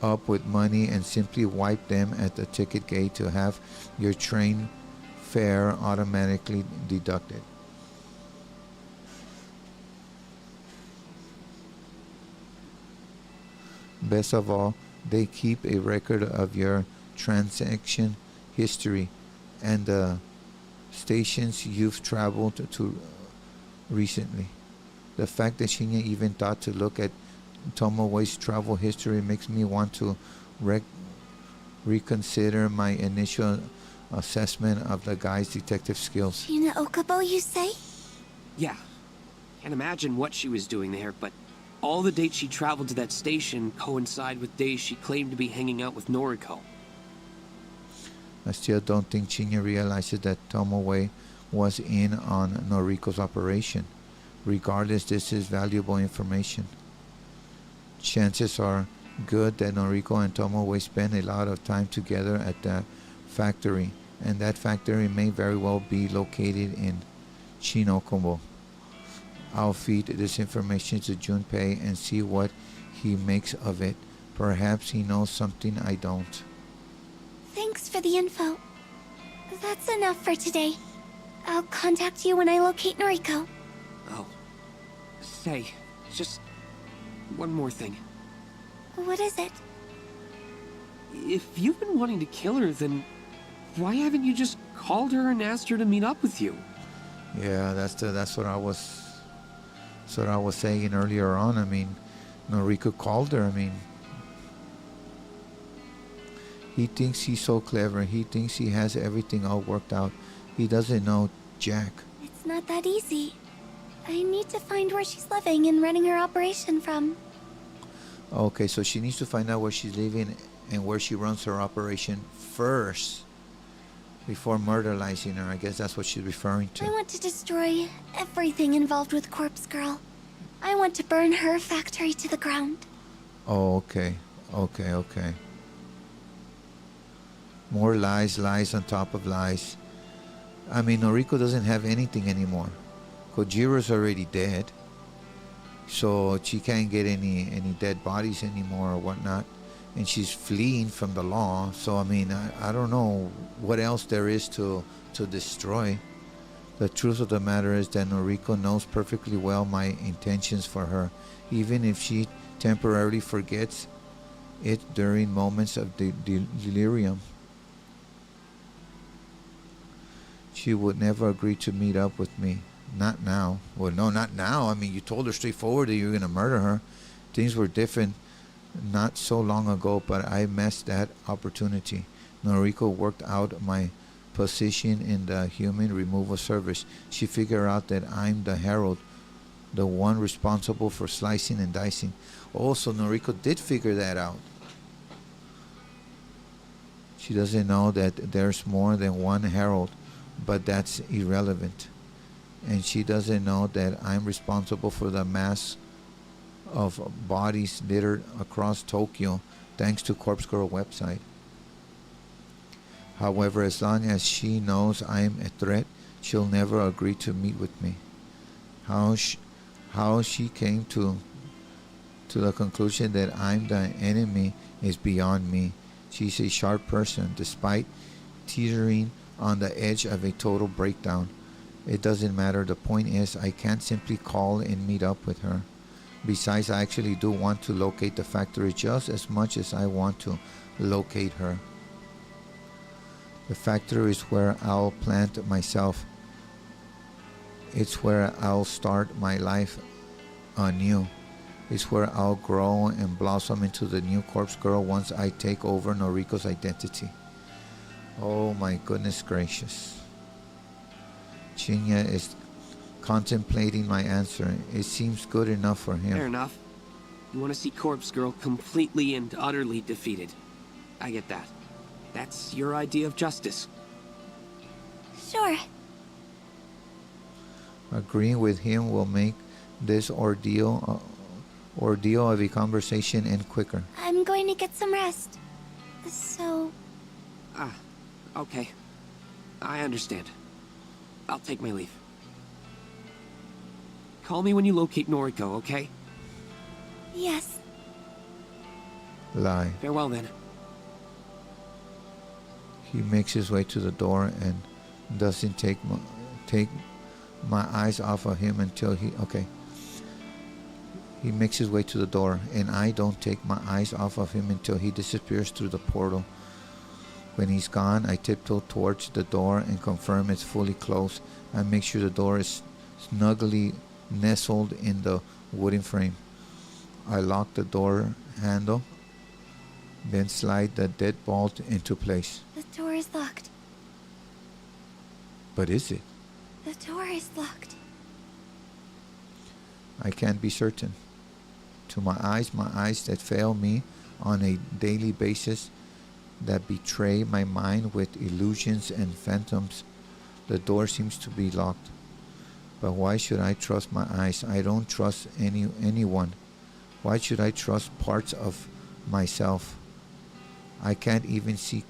Speaker 1: up with money and simply wipe them at the ticket gate to have your train fare automatically deducted. Best of all, they keep a record of your transaction history and the stations you've traveled to recently. The fact that Shinya even thought to look at Tomoe's travel history makes me want to reconsider my initial assessment of the guy's detective skills.
Speaker 7: Shina Okubo, you say?
Speaker 6: Yeah. Can't imagine what she was doing there, but all the dates she traveled to that station coincide with days she claimed to be hanging out with Noriko.
Speaker 1: I still don't think Shinya realizes that Tomoe was in on Noriko's operation. Regardless, this is valuable information. Chances are good that Noriko and Tomoe spend a lot of time together at that factory, and that factory may very well be located in Shinokubo. I'll feed this information to Junpei and see what he makes of it. Perhaps he knows something I don't.
Speaker 7: Thanks for the info. That's enough for today. I'll contact you when I locate Noriko.
Speaker 6: Oh. Say, just one more thing.
Speaker 7: What is it?
Speaker 6: If you've been wanting to kill her, then why haven't you just called her and asked her to meet up with you?
Speaker 1: Yeah, that's what I was saying earlier on. I mean, Noriko called her. I mean, he thinks he's so clever. He thinks he has everything all worked out. He doesn't know Jack.
Speaker 7: It's not that easy. I need to find where she's living and running her operation from.
Speaker 1: Okay, so she needs to find out where she's living and where she runs her operation first. before murderizing her. I guess that's what she's referring
Speaker 7: I
Speaker 1: to.
Speaker 7: want to destroy everything involved with Corpse Girl. I want to burn her factory to the ground.
Speaker 1: Oh, okay. Okay. More lies on top of lies. I mean, Noriko doesn't have anything anymore. Kojiro's already dead. So she can't get any dead bodies anymore or whatnot. And she's fleeing from the law. So, I mean, I don't know what else there is to destroy. The truth of the matter is that Noriko knows perfectly well my intentions for her, even if she temporarily forgets it during moments of delirium. She would never agree to meet up with me. Not now. Well, no, not now. I mean, you told her straightforward that you were going to murder her. Things were different not so long ago, but I missed that opportunity. Noriko worked out my position in the human removal service. She figured out that I'm the herald, the one responsible for slicing and dicing. Also, Noriko did figure that out. She doesn't know that there's more than one herald, but that's irrelevant. And she doesn't know that I'm responsible for the mass of bodies littered across Tokyo thanks to Corpse Girl website. However, as long as she knows I'm a threat, she'll never agree to meet with me. How she came to the conclusion that I'm the enemy is beyond me. She's a sharp person, despite teetering on the edge of a total breakdown. It doesn't matter. The point is, I can't simply call and meet up with her. Besides, I actually do want to locate the factory just as much as I want to locate her. The factory is where I'll plant myself. It's where I'll start my life anew. It's where I'll grow and blossom into the new Corpse Girl once I take over Noriko's identity. Oh my goodness gracious. Shinya is contemplating my answer. It seems good enough for him.
Speaker 6: Fair enough. You want to see Corpse Girl completely and utterly defeated. I get that. That's your idea of justice.
Speaker 7: Sure.
Speaker 1: Agreeing with him will make this ordeal of a conversation end quicker.
Speaker 7: I'm going to get some rest. So...
Speaker 6: Okay. I understand. I'll take my leave. Call me when you locate Noriko, okay?
Speaker 7: yes.
Speaker 1: Lie.
Speaker 6: Farewell then.
Speaker 1: He makes his way to the door and doesn't take my eyes off of him until he... Okay. He makes his way to the door, and I don't take my eyes off of him until he disappears through the portal. When he's gone, I tiptoe towards the door and confirm it's fully closed. I make sure the door is snugly nestled in the wooden frame. I lock the door handle, then slide the deadbolt into place.
Speaker 7: The door is locked.
Speaker 1: But is it?
Speaker 7: The door is locked.
Speaker 1: I can't be certain. To my eyes that fail me on a daily basis, that betray my mind with illusions and phantoms, the door seems to be locked. But why should I trust my eyes? I don't trust anyone. Why should I trust parts of myself? I can't even see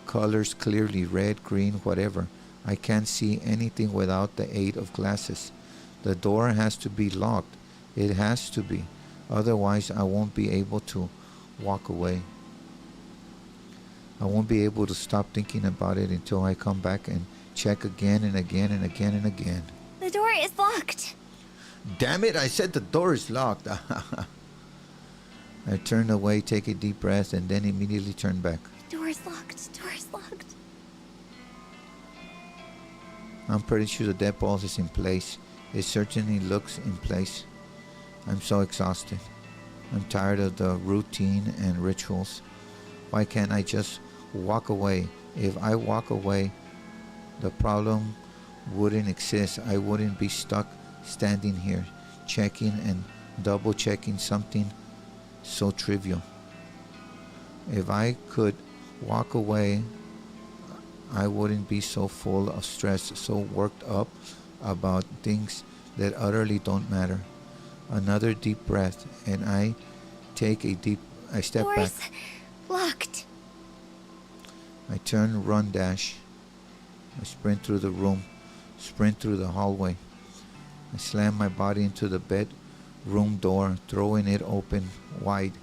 Speaker 1: colors clearly, red, green, whatever. I can't see anything without the aid of glasses. The door has to be locked. It has to be. Otherwise, I won't be able to walk away. I won't be able to stop thinking about it until I come back and check again and again and again and again.
Speaker 7: The door is locked.
Speaker 1: Damn it, I said the door is locked. I turn away, take a deep breath, and then immediately turn back.
Speaker 7: The door is locked. The door is locked.
Speaker 1: I'm pretty sure the deadbolt is in place. It certainly looks in place. I'm so exhausted. I'm tired of the routine and rituals. Why can't I just walk away? If I walk away, the problem wouldn't exist. I wouldn't be stuck standing here, checking and double checking something so trivial. If I could walk away, I wouldn't be so full of stress, so worked up about things that utterly don't matter. Another deep breath, and I step back.
Speaker 7: Doors locked.
Speaker 1: I turn, run, dash. I sprint through the room, sprint through the hallway. I slam my body into the bedroom door, throwing it open wide.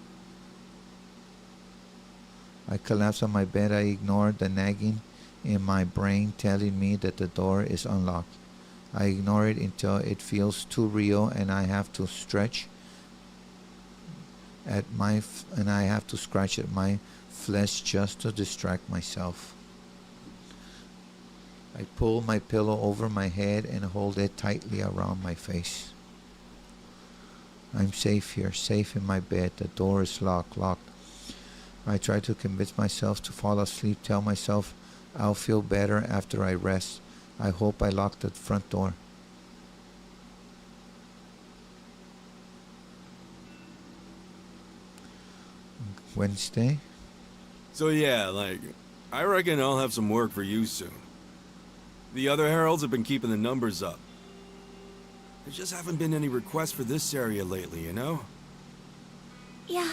Speaker 1: I collapse on my bed. I ignore the nagging in my brain telling me that the door is unlocked. I ignore it until it feels too real, and I have to scratch at my flesh just to distract myself. I pull my pillow over my head and hold it tightly around my face. I'm safe here, safe in my bed. The door is locked. I try to convince myself to fall asleep, tell myself I'll feel better after I rest. I hope I lock the front door. Wednesday?
Speaker 4: So yeah, I reckon I'll have some work for you soon. The other heralds have been keeping the numbers up. There just haven't been any requests for this area lately, you know?
Speaker 7: Yeah.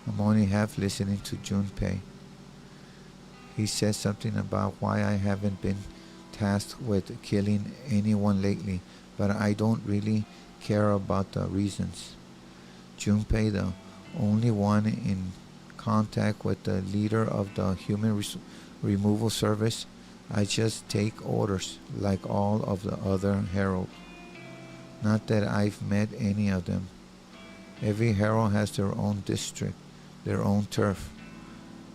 Speaker 1: I'm only half listening to Junpei. He says something about why I haven't been tasked with killing anyone lately, but I don't really care about the reasons. Junpei, the only one in contact with the leader of the human removal service, I just take orders like all of the other heralds. Not that I've met any of them. Every herald has their own district, their own turf.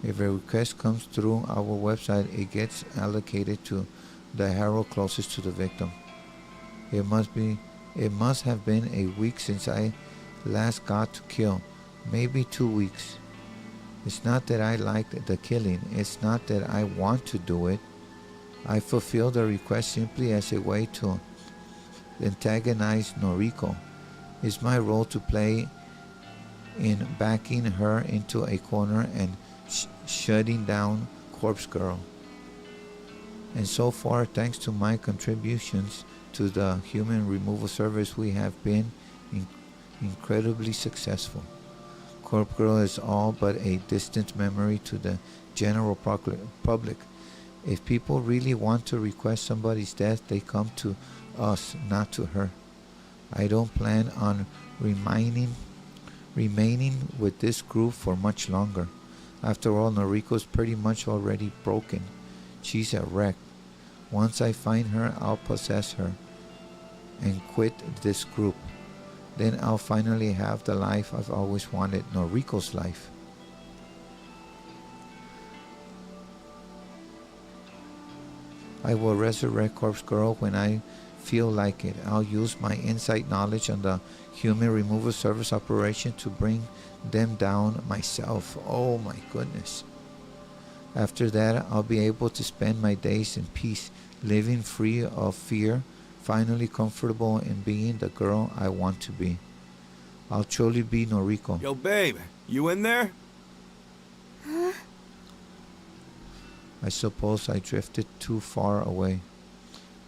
Speaker 1: If a request comes through our website, it gets allocated to the herald closest to the victim. It must have been a week since I last got to kill, maybe 2 weeks. It's not that I like the killing, it's not that I want to do it. I fulfill the request simply as a way to antagonize Noriko. It's my role to play in backing her into a corner and shutting down Corpse Girl. And so far, thanks to my contributions to the human removal service, we have been incredibly successful. Corpse Girl is all but a distant memory to the general public. If people really want to request somebody's death, they come to us, not to her. I don't plan on remaining with this group for much longer. After all, Noriko's pretty much already broken. She's a wreck. Once I find her, I'll possess her and quit this group. Then I'll finally have the life I've always wanted, Noriko's life. I will resurrect Corpse Girl when I feel like it. I'll use my inside knowledge on the human removal service operation to bring them down myself. Oh my goodness. After that, I'll be able to spend my days in peace, living free of fear, finally comfortable in being the girl I want to be. I'll truly be Noriko.
Speaker 4: Yo, babe, you in there?
Speaker 7: Huh?
Speaker 1: I suppose I drifted too far away.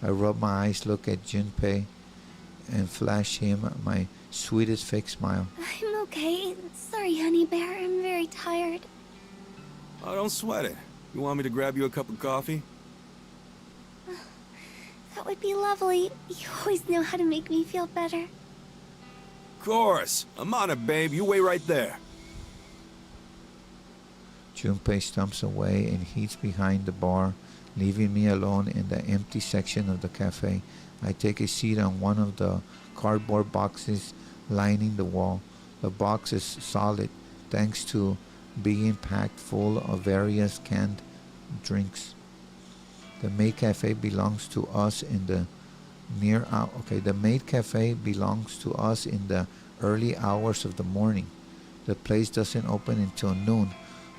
Speaker 1: I rub my eyes, look at Junpei, and flash him my sweetest fake smile.
Speaker 7: I'm okay. Sorry, Honey Bear. I'm very tired.
Speaker 4: Oh, don't sweat it. You want me to grab you a cup of coffee?
Speaker 7: That would be lovely. You always know how to make me feel better.
Speaker 4: Of course. I'm on it, babe. You wait right there.
Speaker 1: Junpei stumps away and heats behind the bar, leaving me alone in the empty section of the cafe. I take a seat on one of the cardboard boxes lining the wall. The box is solid thanks to being packed full of various canned drinks. The Maid Cafe belongs to us in the The Maid Cafe belongs to us in the early hours of the morning. The place doesn't open until noon,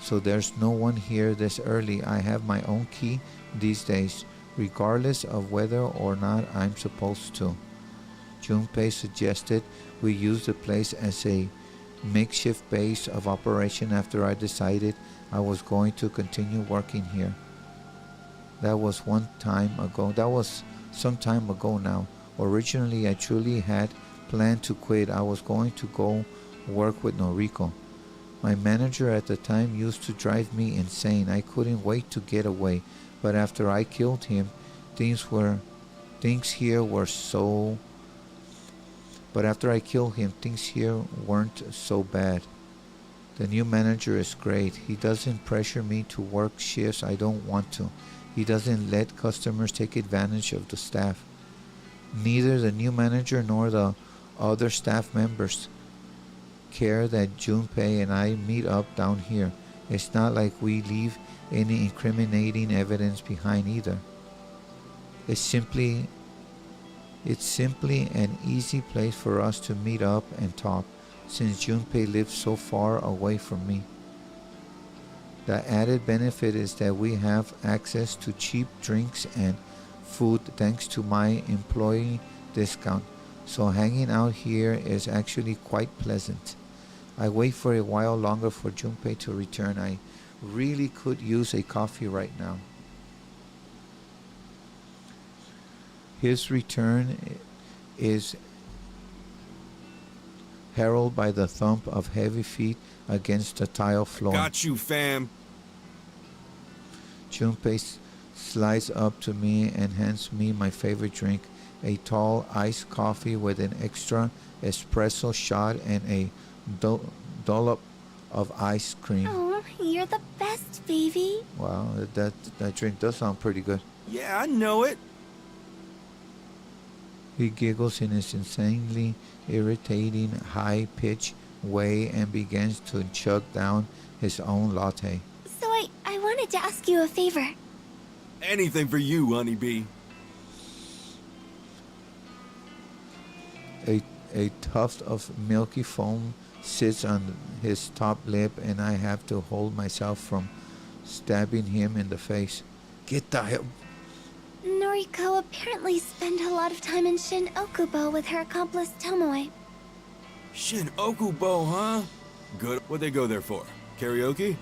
Speaker 1: so there's no one here this early. I have my own key these days, regardless of whether or not I'm supposed to. Junpei suggested we use the place as a makeshift base of operation after I decided I was going to continue working here. That was some time ago now. Originally, I truly had planned to quit. I was going to go work with Noriko. My manager at the time used to drive me insane. I couldn't wait to get away. But after I killed him, things here weren't so bad. The new manager is great. He doesn't pressure me to work shifts I don't want to. He doesn't let customers take advantage of the staff. Neither the new manager nor the other staff members care that Junpei and I meet up down here. It's not like we leave any incriminating evidence behind either. It's simply an easy place for us to meet up and talk, since Junpei lives so far away from me. The added benefit is that we have access to cheap drinks and food thanks to my employee discount, so hanging out here is actually quite pleasant. I wait for a while longer for Junpei to return. I really could use a coffee right now. His return is heralded by the thump of heavy feet against the tile floor.
Speaker 4: Got you, fam.
Speaker 1: Junpei slides up to me and hands me my favorite drink, a tall iced coffee with an extra espresso shot and a dollop of ice cream.
Speaker 7: Oh, you're the best, baby.
Speaker 1: Wow, that drink does sound pretty good.
Speaker 4: Yeah, I know it.
Speaker 1: He giggles in his insanely irritating high-pitched way and begins to chug down his own latte.
Speaker 7: So I wanted to ask you a favor.
Speaker 4: Anything for you, honeybee.
Speaker 1: A tuft of milky foam sits on his top lip, and I have to hold myself from stabbing him in the face. Get the hell...
Speaker 7: Noriko apparently spent a lot of time in Shin Okubo with her accomplice Tomoe.
Speaker 4: Shin Okubo, huh? Good. What'd they go there for? Karaoke?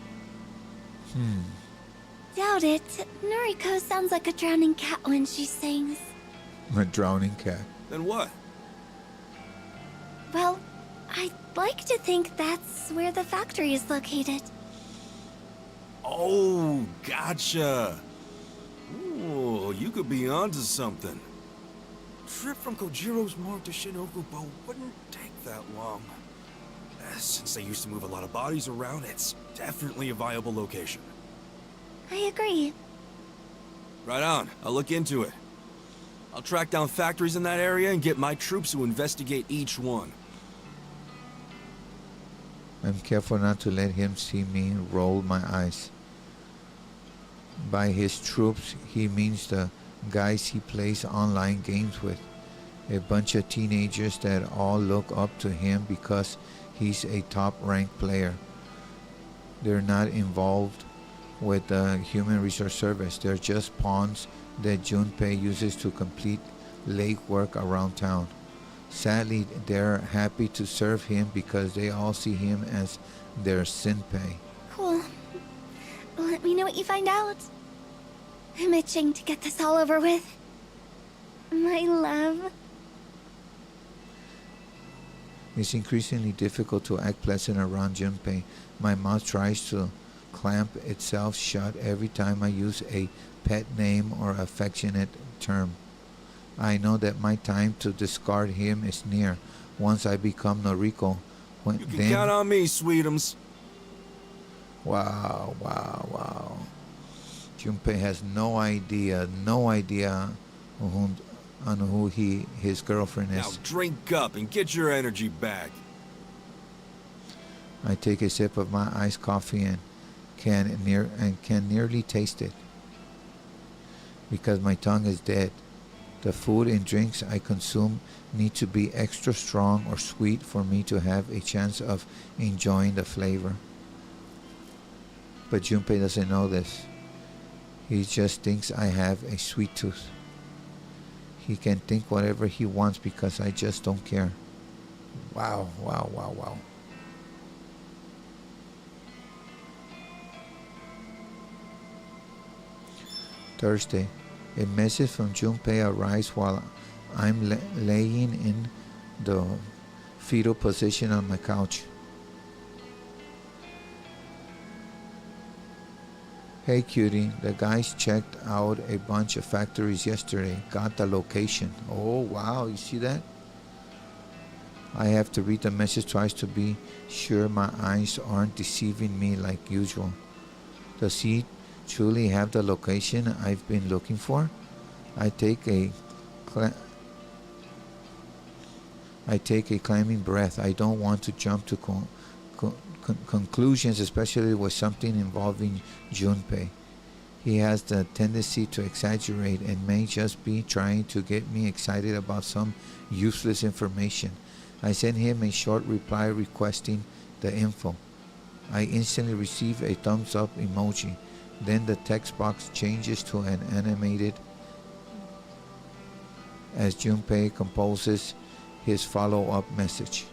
Speaker 7: Doubt it. Noriko sounds like a drowning cat when she sings.
Speaker 1: A drowning cat.
Speaker 4: Then what?
Speaker 7: Well, I'd like to think that's where the factory is located.
Speaker 4: Oh, gotcha. Ooh, you could be onto something. Trip from Kojiro's morgue to Shin Okubo wouldn't take that long. Since they used to move a lot of bodies around, it's definitely a viable location.
Speaker 7: I agree.
Speaker 4: Right on. I'll look into it. I'll track down factories in that area and get my troops to investigate each one.
Speaker 1: I'm careful not to let him see me roll my eyes. By his troops, he means the guys he plays online games with. A bunch of teenagers that all look up to him because he's a top-ranked player. They're not involved with the Human Resource Service. They're just pawns that Junpei uses to complete legwork around town. Sadly, they're happy to serve him because they all see him as their senpai.
Speaker 7: Cool. Let me know what you find out. I'm itching to get this all over with. My love.
Speaker 1: It's increasingly difficult to act pleasant around Junpei. My mouth tries to clamp itself shut every time I use a pet name or affectionate term. I know that my time to discard him is near. Once I become Noriko,
Speaker 4: You can count on me, sweetums.
Speaker 1: Wow. Junpei has no idea on who his girlfriend is.
Speaker 4: Now drink up and get your energy back.
Speaker 1: I take a sip of my iced coffee and can nearly taste it because my tongue is dead. The food and drinks I consume need to be extra strong or sweet for me to have a chance of enjoying the flavor. But Junpei doesn't know this. He just thinks I have a sweet tooth. He can think whatever he wants because I just don't care. Wow. Thursday. A message from Junpei arrives while I'm laying in the fetal position on my couch. Hey cutie, the guys checked out a bunch of factories yesterday. Got the location. Oh wow, you see that? I have to read the message twice to be sure my eyes aren't deceiving me like usual. Does he truly have the location I've been looking for? I take a climbing breath. I don't want to jump to conclusions, especially with something involving Junpei. He has the tendency to exaggerate and may just be trying to get me excited about some useless information. I send him a short reply requesting the info. I instantly receive a thumbs up emoji. Then the text box changes to an animated as Junpei composes his follow-up message.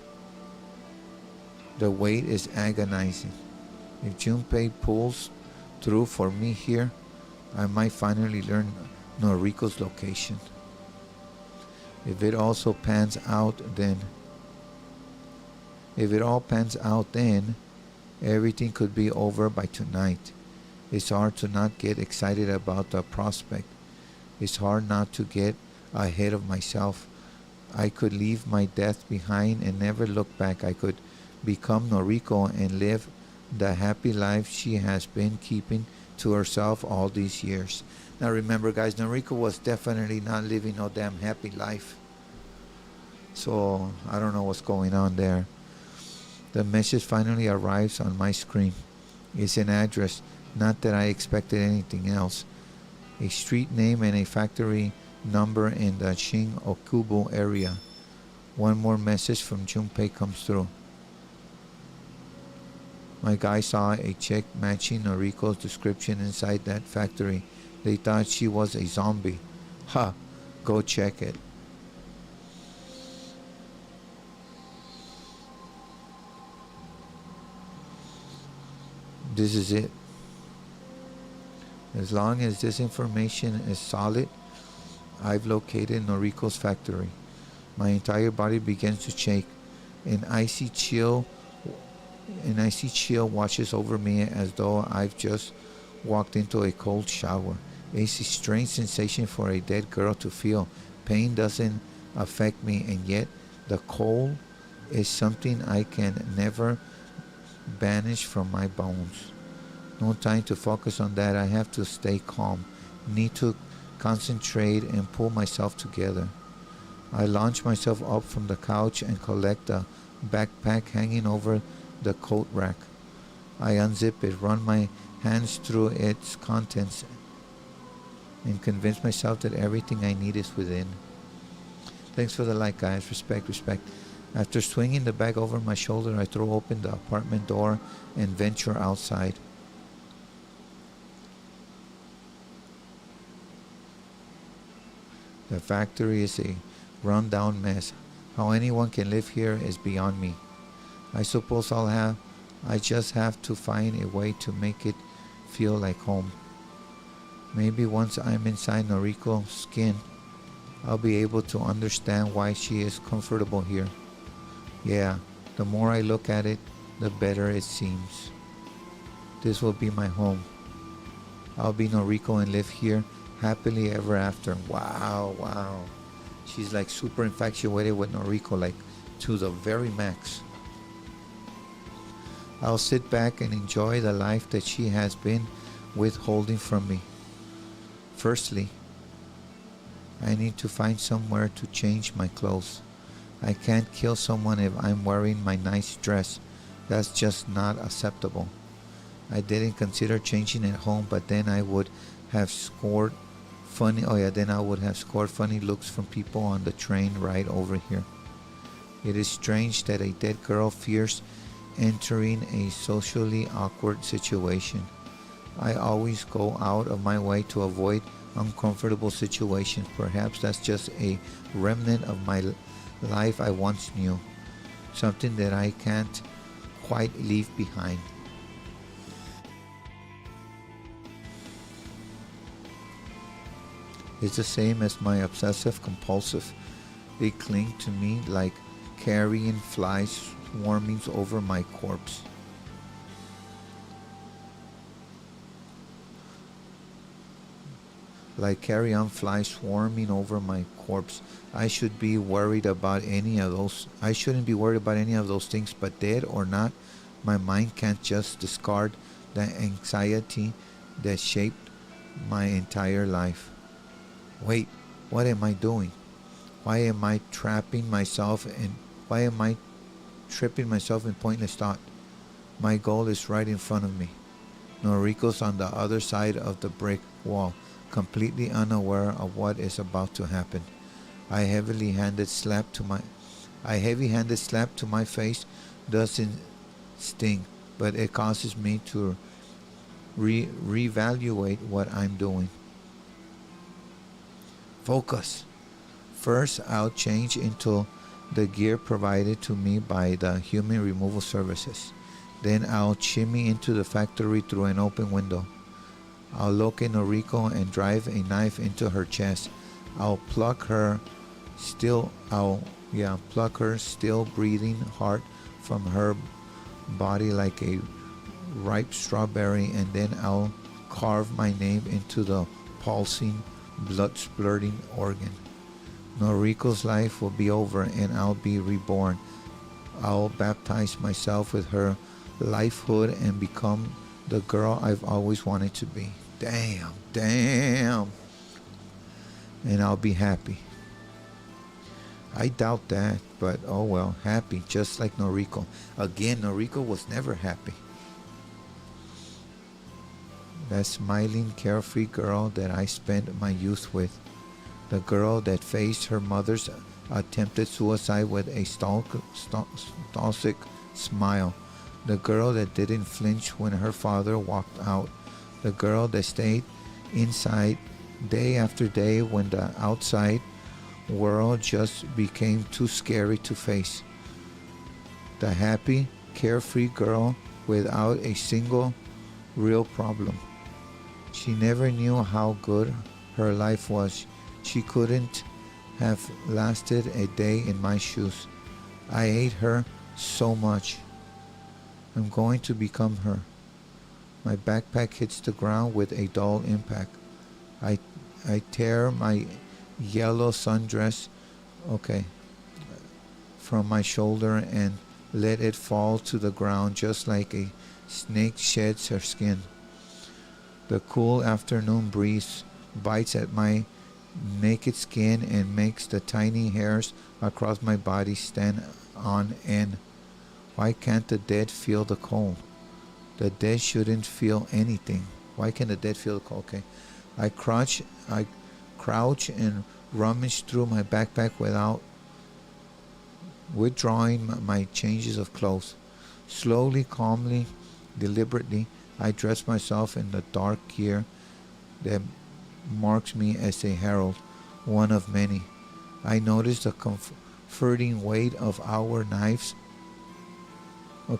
Speaker 1: The wait is agonizing. If Junpei pulls through for me here, I might finally learn Noriko's location. If it all pans out, then everything could be over by tonight. It's hard to not get excited about the prospect. It's hard not to get ahead of myself. I could leave my death behind and never look back. I could become Noriko and live the happy life she has been keeping to herself all these years. Now remember guys, Noriko was definitely not living no damn happy life. So I don't know what's going on there. The message finally arrives on my screen. It's an address, not that I expected anything else. A street name and a factory number in the Shin-Okubo area. One more message from Junpei comes through. My guys saw a chick matching Noriko's description inside that factory. They thought she was a zombie. Ha! Go check it. This is it. As long as this information is solid, I've located Noriko's factory. My entire body begins to shake. An icy chill washes over me as though I've just walked into a cold shower. It's a strange sensation for a dead girl to feel. Pain doesn't affect me, and yet the cold is something I can never banish from my bones. No time to focus on that. I have to stay calm. Need to concentrate and pull myself together. I launch myself up from the couch and collect the backpack hanging over the coat rack. I unzip it, run my hands through its contents, and convince myself that everything I need is within. Thanks for the like, guys. Respect. After swinging the bag over my shoulder, I throw open the apartment door and venture outside. The factory is a run-down mess. How anyone can live here is beyond me. I suppose I just have to find a way to make it feel like home. Maybe once I'm inside Noriko's skin, I'll be able to understand why she is comfortable here. Yeah, the more I look at it, the better it seems. This will be my home. I'll be Noriko and live here happily ever after. Wow. She's like super infatuated with Noriko, like to the very max. I'll sit back and enjoy the life that she has been withholding from me. Firstly, I need to find somewhere to change my clothes. I can't kill someone if I'm wearing my nice dress. That's just not acceptable. I didn't consider changing at home, but then I would have scored funny looks from people on the train ride over here. It is strange that a dead girl fears entering a socially awkward situation. I always go out of my way to avoid uncomfortable situations. Perhaps that's just a remnant of my life I once knew. Something that I can't quite leave behind. is the same as my obsessive compulsive. They cling to me like carrion flies swarming over my corpse. Like carrion flies swarming over my corpse. I shouldn't be worried about any of those things, but dead or not, my mind can't just discard the anxiety that shaped my entire life. Wait, what am I doing? Why am I tripping myself in pointless thought? My goal is right in front of me. Noriko's on the other side of the brick wall, completely unaware of what is about to happen. A heavy-handed slap to my face doesn't sting, but it causes me to reevaluate what I'm doing. Focus. First, I'll change into the gear provided to me by the human removal services. Then I'll shimmy into the factory through an open window. I'll locate Noriko and drive a knife into her chest. I'll pluck her still breathing heart from her body like a ripe strawberry, and then I'll carve my name into the pulsing, blood-splurting organ. Noriko's life will be over and I'll be reborn. I'll baptize myself with her lifehood and become the girl I've always wanted to be. Damn. And I'll be happy. I doubt that, but oh well, happy, just like Noriko. Again, Noriko was never happy. That smiling, carefree girl that I spent my youth with. The girl that faced her mother's attempted suicide with a stoic smile. The girl that didn't flinch when her father walked out. The girl that stayed inside day after day when the outside world just became too scary to face. The happy, carefree girl without a single real problem. She never knew how good her life was. She couldn't have lasted a day in my shoes. I hate her so much. I'm going to become her. My backpack hits the ground with a dull impact. I tear my yellow sundress, from my shoulder and let it fall to the ground just like a snake sheds her skin. The cool afternoon breeze bites at my naked skin and makes the tiny hairs across my body stand on end. Why can't the dead feel the cold? The dead shouldn't feel anything. Why can't the dead feel the cold? Okay. I crouch and rummage through my backpack without withdrawing my changes of clothes. Slowly, calmly, deliberately, I dress myself in the dark gear that marks me as a herald, one of many. I notice the comforting weight of our knives.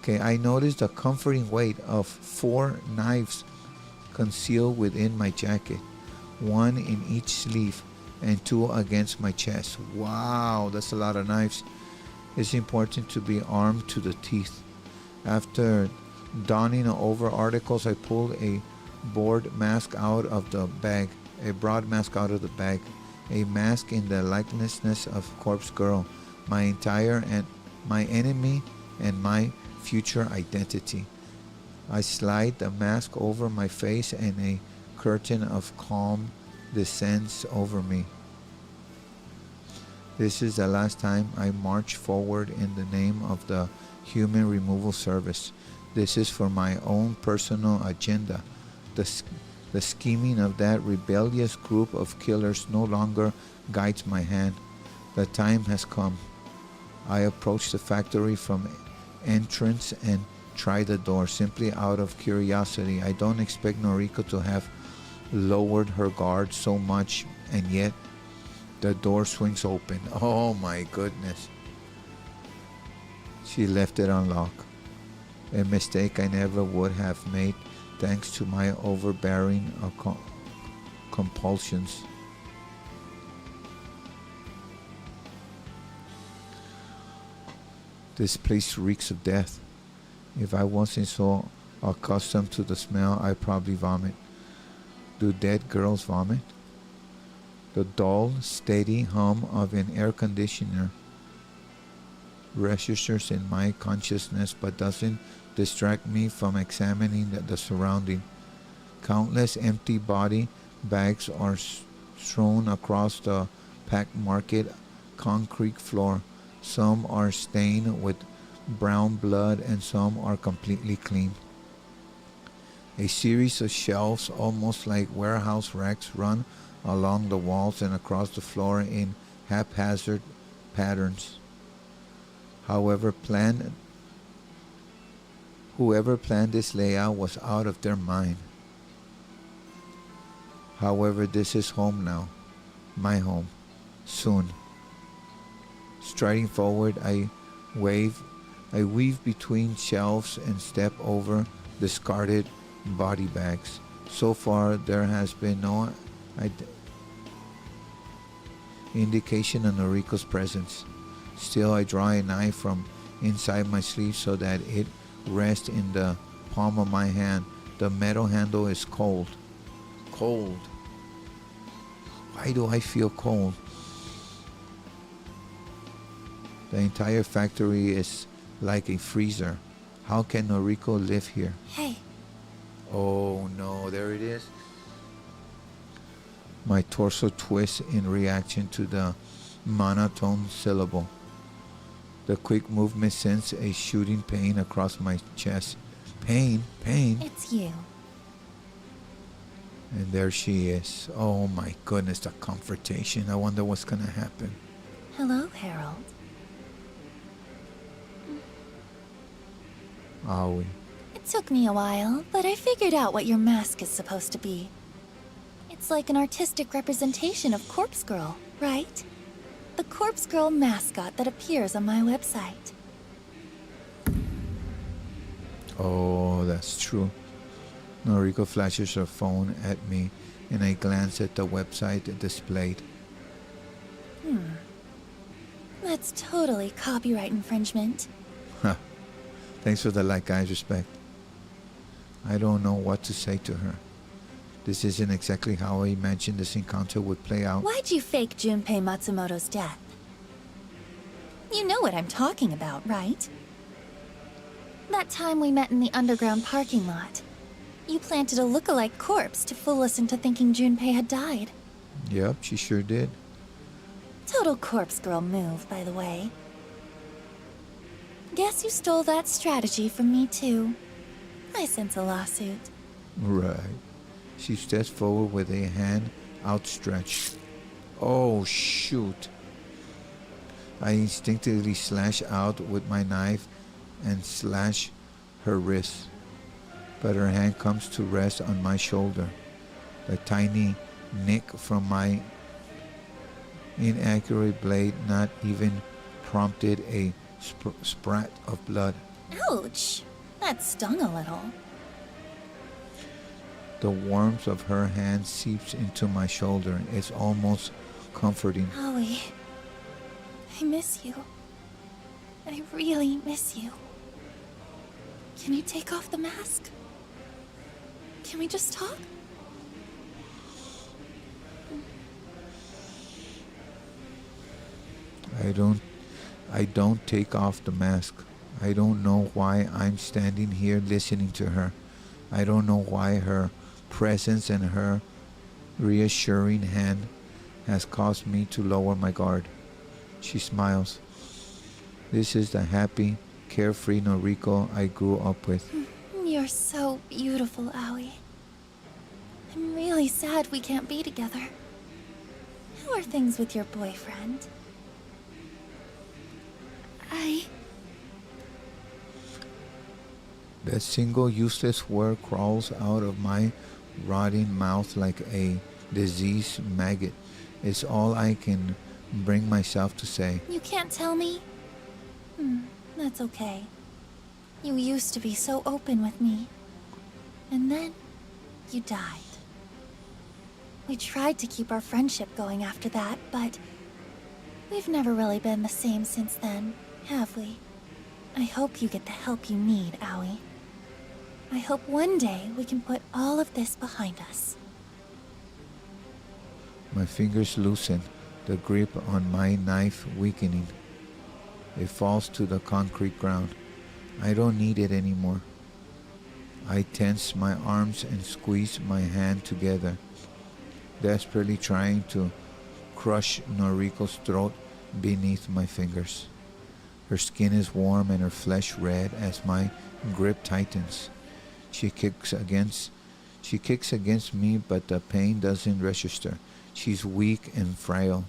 Speaker 1: I notice the comforting weight of 4 knives concealed within my jacket, 1 in each sleeve and 2 against my chest. Wow, that's a lot of knives. It's important to be armed to the teeth. After donning over articles, I pulled a broad mask out of the bag. A mask in the likeness of Corpse Girl, my enemy and my future identity. I slide the mask over my face and a curtain of calm descends over me. This is the last time I march forward in the name of the Human Removal Service. This is for my own personal agenda. The scheming of that rebellious group of killers no longer guides my hand. The time has come. I approach the factory from entrance and try the door simply out of curiosity. I don't expect Noriko to have lowered her guard so much, and yet the door swings open. Oh my goodness. She left it unlocked. A mistake I never would have made thanks to my overbearing compulsions. This place reeks of death. If I wasn't so accustomed to the smell, I'd probably vomit. Do dead girls vomit? The dull, steady hum of an air conditioner registers in my consciousness but doesn't distract me from examining the surrounding. Countless empty body bags are strewn across the packed market concrete floor. Some are stained with brown blood and some are completely clean. A series of shelves, almost like warehouse racks, run along the walls and across the floor in haphazard patterns. Whoever planned this layout was out of their mind. However, this is home now. My home. Soon. Striding forward, I weave between shelves and step over discarded body bags. So far, there has been no indication of Noriko's presence. Still, I draw a knife from inside my sleeve so that it rests in the palm of my hand. The metal handle is cold. Cold. Why do I feel cold? The entire factory is like a freezer. How can Noriko live here?
Speaker 7: Hey.
Speaker 1: Oh no, there it is. My torso twists in reaction to the monotone syllable. The quick movement sends a shooting pain across my chest. Pain?
Speaker 7: It's you.
Speaker 1: And there she is. Oh my goodness, the confrontation. I wonder what's gonna happen.
Speaker 7: Hello, Harold.
Speaker 1: Aoi.
Speaker 7: It took me a while, but I figured out what your mask is supposed to be. It's like an artistic representation of Corpse Girl, right? The Corpse Girl mascot that appears on my website.
Speaker 1: Oh, that's true. Noriko flashes her phone at me and I glance at the website displayed.
Speaker 7: That's totally copyright infringement.
Speaker 1: Huh. Thanks for the like, guys. Respect. I don't know what to say to her. This isn't exactly how I imagined this encounter would play out.
Speaker 7: Why'd you fake Junpei Matsumoto's death? You know what I'm talking about, right? That time we met in the underground parking lot. You planted a look-alike corpse to fool us into thinking Junpei had died.
Speaker 1: Yep, she sure did.
Speaker 7: Total Corpse Girl move, by the way. Guess you stole that strategy from me, too. I sense a lawsuit.
Speaker 1: Right. She steps forward with a hand outstretched. Oh, shoot. I instinctively slash out with my knife and slash her wrist. But her hand comes to rest on my shoulder. The tiny nick from my inaccurate blade not even prompted a sprat of blood.
Speaker 7: Ouch! That stung a little.
Speaker 1: The warmth of her hand seeps into my shoulder. It's almost comforting.
Speaker 7: Aoi, I miss you. I really miss you. Can you take off the mask? Can we just talk?
Speaker 1: I don't take off the mask. I don't know why I'm standing here listening to her. I don't know why her presence and her reassuring hand has caused me to lower my guard. She smiles. This is the happy, carefree Noriko I grew up with.
Speaker 7: You're so beautiful, Aoi. I'm really sad we can't be together. How are things with your boyfriend?
Speaker 1: That single useless word crawls out of my rotting mouth like a diseased maggot. It's all I can bring myself to say.
Speaker 7: You can't tell me? That's okay. You used to be so open with me. And then, you died. We tried to keep our friendship going after that, but we've never really been the same since then, have we? I hope you get the help you need, Aoi. I hope one day we can put all of this behind us.
Speaker 1: My fingers loosen, the grip on my knife weakening. It falls to the concrete ground. I don't need it anymore. I tense my arms and squeeze my hand together, desperately trying to crush Noriko's throat beneath my fingers. Her skin is warm and her flesh red as my grip tightens. She kicks against me, but the pain doesn't register. She's weak and frail.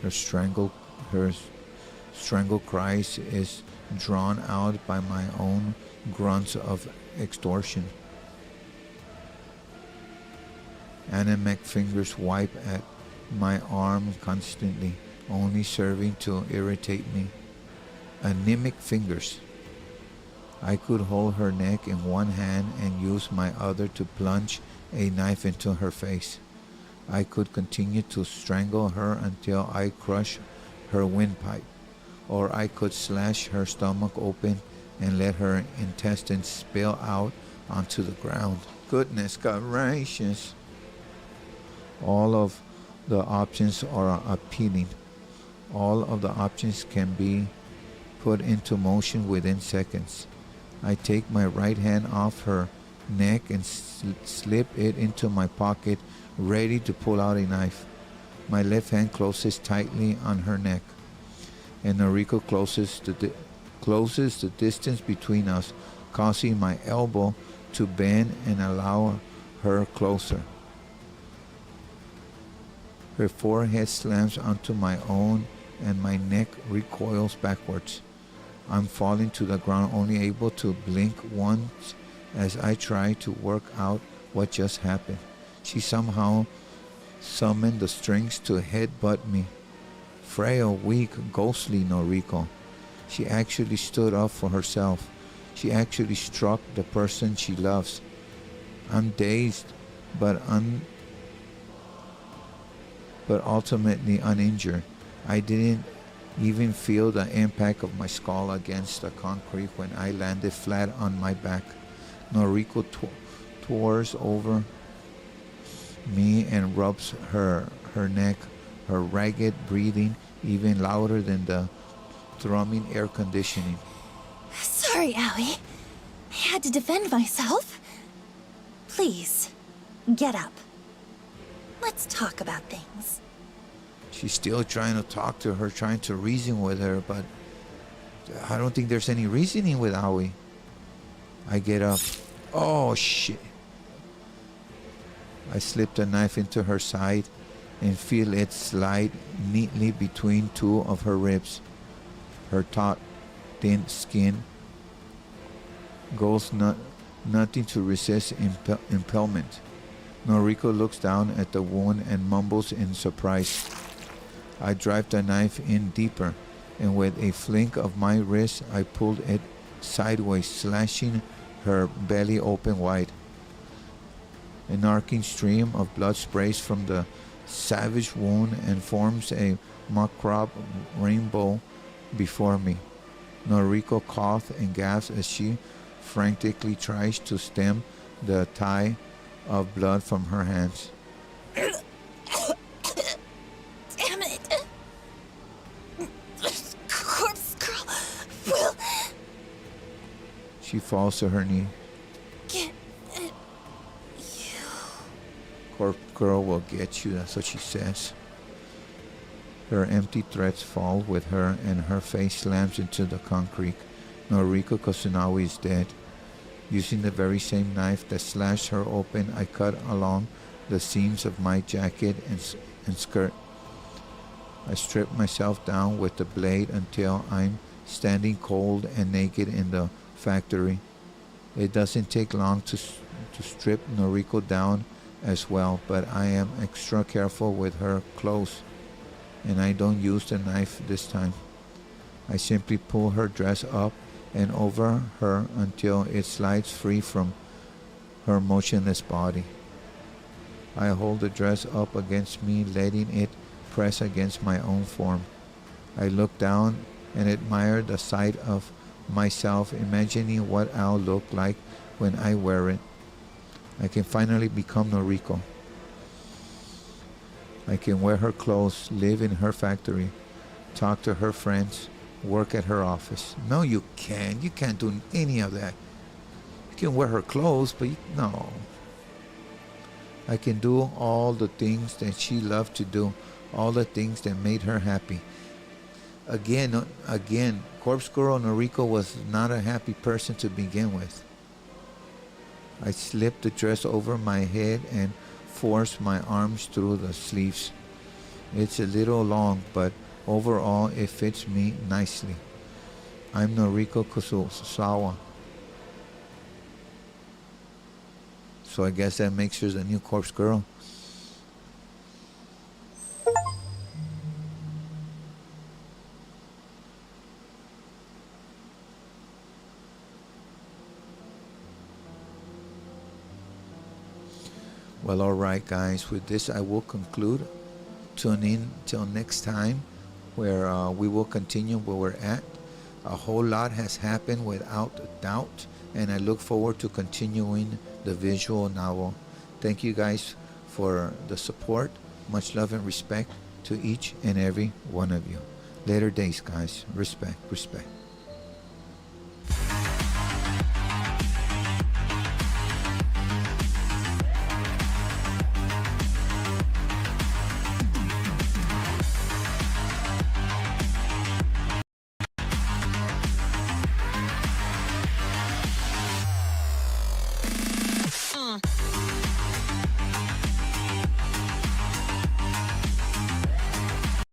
Speaker 1: Her strangle cries is drawn out by my own grunts of extortion. Anemic fingers wipe at my arm constantly, only serving to irritate me. Anemic fingers. I could hold her neck in one hand and use my other to plunge a knife into her face. I could continue to strangle her until I crush her windpipe, or I could slash her stomach open and let her intestines spill out onto the ground. Goodness gracious. All of the options are appealing. All of the options can be put into motion within seconds. I take my right hand off her neck and slip it into my pocket, ready to pull out a knife. My left hand closes tightly on her neck, and Noriko closes the distance between us, causing my elbow to bend and allow her closer. Her forehead slams onto my own, and my neck recoils backwards. I'm falling to the ground, only able to blink once as I try to work out what just happened. She somehow summoned the strength to headbutt me. Frail, weak, ghostly Noriko. She actually stood up for herself. She actually struck the person she loves. I'm dazed, but ultimately uninjured. I didn't even feel the impact of my skull against the concrete when I landed flat on my back. Noriko tours over me and rubs her neck, her ragged breathing even louder than the thrumming air conditioning.
Speaker 7: Sorry, Aoi. I had to defend myself. Please, get up. Let's talk about things.
Speaker 1: She's still trying to talk to her, trying to reason with her, but I don't think there's any reasoning with Aoi. I get up. Oh, shit. I slip the knife into her side and feel it slide neatly between two of her ribs. Her taut, thin skin goes nothing to resist impalement. Noriko looks down at the wound and mumbles in surprise. I drive the knife in deeper, and with a flick of my wrist, I pulled it sideways, slashing her belly open wide. An arcing stream of blood sprays from the savage wound and forms a macabre rainbow before me. Noriko coughs and gasps as she frantically tries to stem the tide of blood from her hands.
Speaker 7: Damn it! Corpse Girl will
Speaker 1: She falls to her knee.
Speaker 7: get at you.
Speaker 1: Corpse Girl will get you, that's what she says. Her empty threats fall with her, and her face slams into the concrete. Noriko Kusunawi is dead. Using the very same knife that slashed her open, I cut along the seams of my jacket and skirt. I strip myself down with the blade until I'm standing cold and naked in the factory. It doesn't take long to strip Noriko down as well, but I am extra careful with her clothes, and I don't use the knife this time. I simply pull her dress up and over her until it slides free from her motionless body. I hold the dress up against me, letting it pressed against my own form. I looked down and admired the sight of myself, imagining what I'll look like when I wear it. I can finally become Noriko. I can wear her clothes, live in her factory, talk to her friends, work at her office. No, you can't. You can't do any of that. You can wear her clothes, but no. I can do all the things that she loved to do, all the things that made her happy. Again, Corpse Girl Noriko was not a happy person to begin with. I slipped the dress over my head and forced my arms through the sleeves. It's a little long, but overall it fits me nicely. I'm Noriko Kurosawa. So I guess that makes her the new Corpse Girl. Well, alright guys, with this I will conclude. Tune in till next time, where we will continue where we're at. A whole lot has happened without a doubt, and I look forward to continuing the visual novel. Thank you guys for the support. Much love and respect to each and every one of you. Later days, guys. Respect, respect.